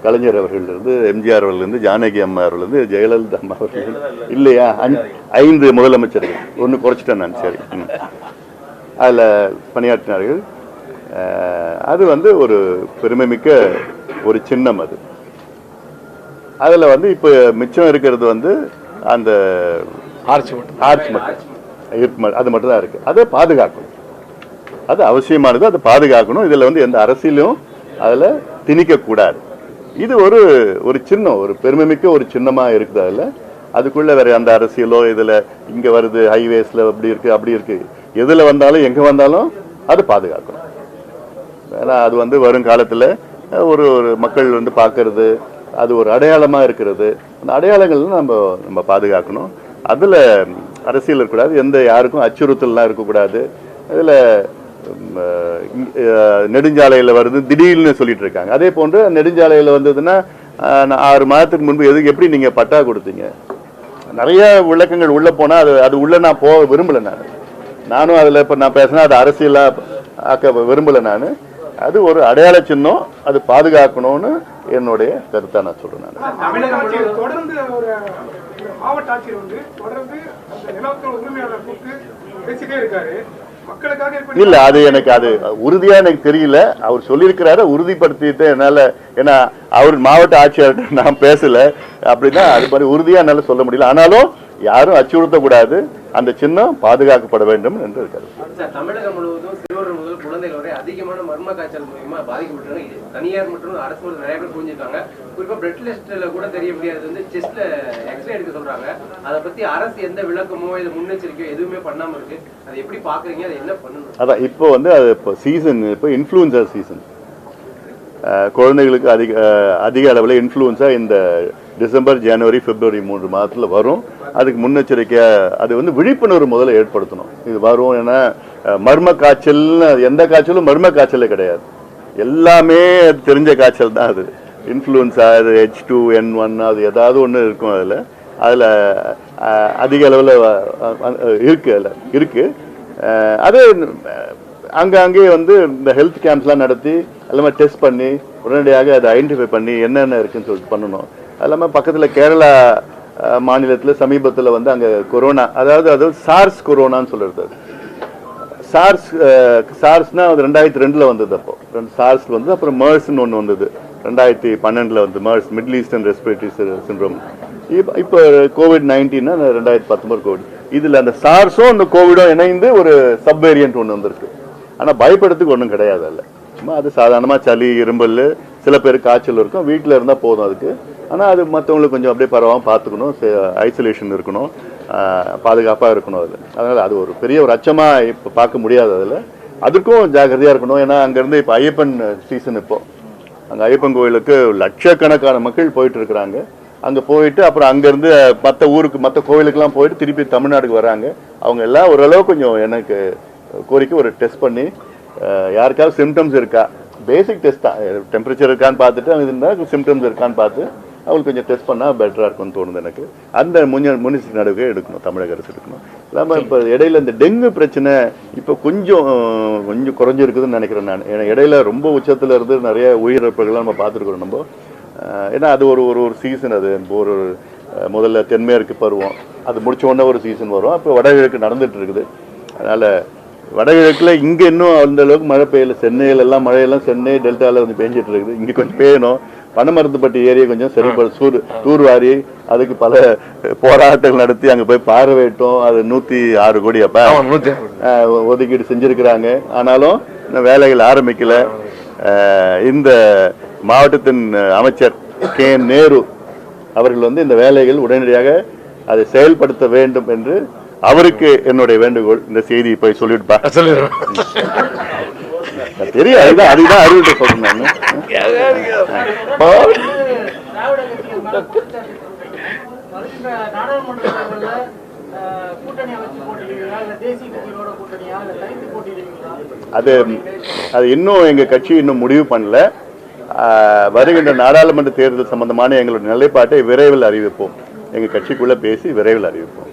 Speaker 1: கலைஞர் அவர்களிலிருந்து, எம்ஜிஆர் அவர்களிலிருந்து, ஜானகி அம்மா அவர்களிருந்து, ஜெயலலிதா அம்மா அவர்கள் இல்லையா, 5 முதலமைச்சர்கள். ஒன்று குறைச்சிட்டேன் நான். சரி, அதில் பணியாற்றினார்கள். அது வந்து ஒரு பெருமைமிக்க ஒரு சின்னம். அது அதில் வந்து இப்போ மிச்சம் இருக்கிறது வந்து அந்த ஆர்ச் மட்டும், அது மட்டும் தான் இருக்கு. அதை பாதுகாக்கணும், அது அவசியமானது, அதை பாதுகாக்கணும். இதில் வந்து எந்த அரசியலும் அதில் திணிக்கக்கூடாது. இது ஒரு சின்னம், ஒரு பெருமைமிக்க ஒரு சின்னமாக இருக்குது. அதில் அதுக்குள்ள வேற அந்த அரசியலோ இதில் இங்கே வருது ஹைவேஸில் அப்படி இருக்கு, எதில் வந்தாலும் எங்கே வந்தாலும் அது பாதுகாக்கணும். ஏன்னா அது வந்து வருங்காலத்தில் ஒரு மக்கள் வந்து பார்க்கறது, அது ஒரு அடையாளமாக இருக்கிறது. அந்த அடையாளங்கள் நம்ம பாதுகாக்கணும். அதில் அரசியல் இருக்கக்கூடாது, எந்த யாருக்கும் அச்சுறுத்தல்லாம் இருக்கக்கூடாது. அதில் நெடுஞ்சாலையில் வருது திடீர்னு சொல்லிட்டு இருக்காங்க. அதே போன்று நெடுஞ்சாலையில் வந்ததுன்னா 6 மாதத்துக்கு முன்பு எப்படி நீங்கள் பட்டா கொடுத்தீங்க, நிறைய விளக்கங்கள் உள்ளே போனால் அது உள்ளே நான் போக விரும்பலை. நானும் அதில் இப்போ நான் பேசினா அது அரசியலாக ஆக்க விரும்பலை. நான் அது ஒரு அடையாள சின்னம், அது பாதுகாக்கணும்னு என்னுடைய கருத்தை நான் சொல்றேன்.
Speaker 4: தொடர்ந்து மாவட்ட ஆட்சியர் வந்து தொடர்ந்து அந்த நிலத்தோட உரிமையாளர் கூப்பிட்டு பேசிட்டே இருக்காரு. மக்களுக்காக எப்படி
Speaker 1: இல்ல அது எனக்கு அது உறுதியா எனக்கு தெரியல. அவர் சொல்லியிருக்கிறாரு, உறுதிப்படுத்திட்டு என்னால, ஏன்னா அவர் மாவட்ட ஆட்சியர் நான் பேசல, அப்படின்னா அது மாதிரி உறுதியா என்னால சொல்ல முடியல. ஆனாலும் யாரும் அச்சுறுத்தக்கூடாது, அந்த சின்னம் பாதுகாக்கப்பட வேண்டும் என்று இருக்காரு.
Speaker 5: தமிழகம் முழுவதும் சிறுவர்கள் முதல் குழந்தைகள் வரை அதிகமான மர்ம காய்ச்சல் மூலமா பாதிக்கப்பட்டிருக்காங்க. தனியார் மற்றும் அரசு நிறைய பேர் புரிஞ்சிருக்காங்க. குறிப்பா பிளட் டெஸ்ட்ல கூட தெரிய முடியாது வந்து செஸ்ட்ல எக்ஸ்ரே எடுக்க சொல்றாங்க. அதை பத்தி அரசு எந்த விளக்கமோ இது முன்னெச்சரிக்கையோ எதுவுமே பண்ணாம இருக்கு. அதை எப்படி பாக்குறீங்க, அதை என்ன பண்ணணும்?
Speaker 1: அதான் இப்போ வந்து அது இப்போ சீசன், இப்போ இன்ஃப்ளூயன்சா சீசன். குழந்தைகளுக்கு அதிக அளவில் இன்ஃப்ளூயன்ஸா இந்த டிசம்பர், ஜனவரி, பிப்ரவரி 3 மாதத்தில் வரும். அதுக்கு முன்னெச்சரிக்கையாக அது வந்து விழிப்புணர்வு முதல்ல ஏற்படுத்தணும். இது வரும், ஏன்னா மர்ம காய்ச்சல்னு எந்த காய்ச்சலும் மர்ம காய்ச்சலே கிடையாது, எல்லாமே தெரிஞ்ச காய்ச்சல் தான். அது இன்ஃப்ளூயன்ஸா, அது H2N1 அது ஏதாவது ஒன்று இருக்கும். அதில் அதிக அளவில் இருக்கு. அது அங்கங்கே வந்து இந்த ஹெல்த் கேம்ப்ஸ்லாம் நடத்தி எல்லாமே டெஸ்ட் பண்ணி உடனடியாக அதை ஐடென்டிஃபை பண்ணி என்னென்ன இருக்குன்னு சொல்லிட்டு பண்ணணும். அது இல்லாமல் பக்கத்தில் கேரளா மாநிலத்தில் சமீபத்தில் வந்து அங்கே கொரோனா, அதாவது சார்ஸ் கொரோனான்னு சொல்கிறது. சார்ஸ்னா அது 2002 வந்தது. அப்போ சார்ஸ் வந்து அப்புறம் MERS-ன்னு ஒன்று வந்தது 2012 வந்து MERS, middle eastern respiratory syndrome. இப்போ COVID-19 2019 கோவிட். இதில் அந்த சார்ஸும் அந்த கோவிடும் இணைந்து ஒரு சப்வேரியன்ட் ஒன்று வந்திருக்கு. ஆனால் பயப்படுறதுக்கு ஒன்றும் கிடையாது. அதில் சும்மா அது சாதாரணமாக சளி, இரும்பல், சில பேருக்கு காய்ச்சல் இருக்கும், வீட்டில் இருந்தால் போதும் அதுக்கு. ஆனால் அது மற்றவங்களுக்கு கொஞ்சம் அப்படியே பரவாமல் பார்த்துக்கணும், ஐசோலேஷன் இருக்கணும், பாதுகாப்பாக இருக்கணும். அதனால் அது ஒரு பெரிய ஒரு அச்சமாக இப்போ பார்க்க முடியாது. அதுக்கும் ஜாக்கிரதையாக இருக்கணும். ஏன்னா அங்கேருந்து இப்போ ஐயப்பன் சீசன், இப்போ அங்கே ஐயப்பன் கோயிலுக்கு லட்சக்கணக்கான மக்கள் போயிட்டு இருக்கிறாங்க. அங்கே போயிட்டு அப்புறம் அங்கேருந்து மற்ற ஊருக்கு, மற்ற கோயிலுக்கெல்லாம் போயிட்டு திருப்பி தமிழ்நாடுக்கு வராங்க. அவங்க எல்லாம் ஓரளவு கொஞ்சம் எனக்கு கோரிக்கை ஒரு டெஸ்ட் பண்ணி யாருக்காவது சிம்டம்ஸ் இருக்கா, பேசிக் டெஸ்ட் தான், டெம்பரேச்சர் இருக்கான்னு பார்த்துட்டு அது இருந்தால் சிம்டம்ஸ் இருக்கான்னு பார்த்து அவங்களுக்கு கொஞ்சம் டெஸ்ட் பண்ணால் பெட்டராக இருக்கும்னு தோணுது எனக்கு. அந்த முன்னெச்சரிக்கை நடவடிக்கை எடுக்கணும், தமிழக அரசு எடுக்கணும். இல்லாமல் இப்போ இடையில இந்த டெங்கு பிரச்சனை இப்போ கொஞ்சம் குறைஞ்சிருக்குதுன்னு நினைக்கிறேன் நான். ஏன்னா இடையில ரொம்ப உச்சத்தில் இருந்து நிறைய உயிரிழப்புகள்லாம் நம்ம பார்த்துருக்குறோம் நம்ம. ஏன்னா அது ஒரு சீசன். அது ஒரு முதல்ல தென்மேற்கு பருவம், அது முடிச்ச உடனே ஒரு சீசன் வரும். அப்போ வடகிழக்கு நடந்துட்டு இருக்குது. அதனால் வடகிழக்கில் இங்கே இன்னும் அந்த அளவுக்கு மழை பெய்யல. சென்னையில் எல்லாம் மழையெல்லாம் சென்னை டெல்டாவில் கொஞ்சம் பெஞ்சிட்டு இருக்குது. இங்கே கொஞ்சம் பெய்யணும். பனமரத்துப்பட்டி ஏரியா கொஞ்சம் சரிப்பட தூர்வாரி அதுக்கு பல போராட்டங்கள் நடத்தி அங்கே போய் பார்வையிட்டோம். அது 106 கோடி அப்போ ஒதுக்கீடு செஞ்சுருக்கிறாங்க. ஆனாலும் இன்னும் வேலைகள் ஆரம்பிக்கல. இந்த மாவட்டத்தின் அமைச்சர் KN நேரு அவர்கள் வந்து இந்த வேலைகள் உடனடியாக அதை செயல்படுத்த வேண்டும் என்று அவருக்கு என்னுடைய வேண்டுகோள். இந்த செய்தியை போய் சொல்லிடுப்பா. தெரியும், அதுதான் அறிவிட்டு சொல்றேன். அது இன்னும் எங்க கட்சி இன்னும் முடிவு பண்ணல. வருகின்ற நாடாளுமன்ற தேர்தல் சம்பந்தமான எங்களுடைய நிலைப்பாட்டை விரைவில் அறிவிப்போம். எங்க கட்சிக்குள்ள பேசி விரைவில் அறிவிப்போம்.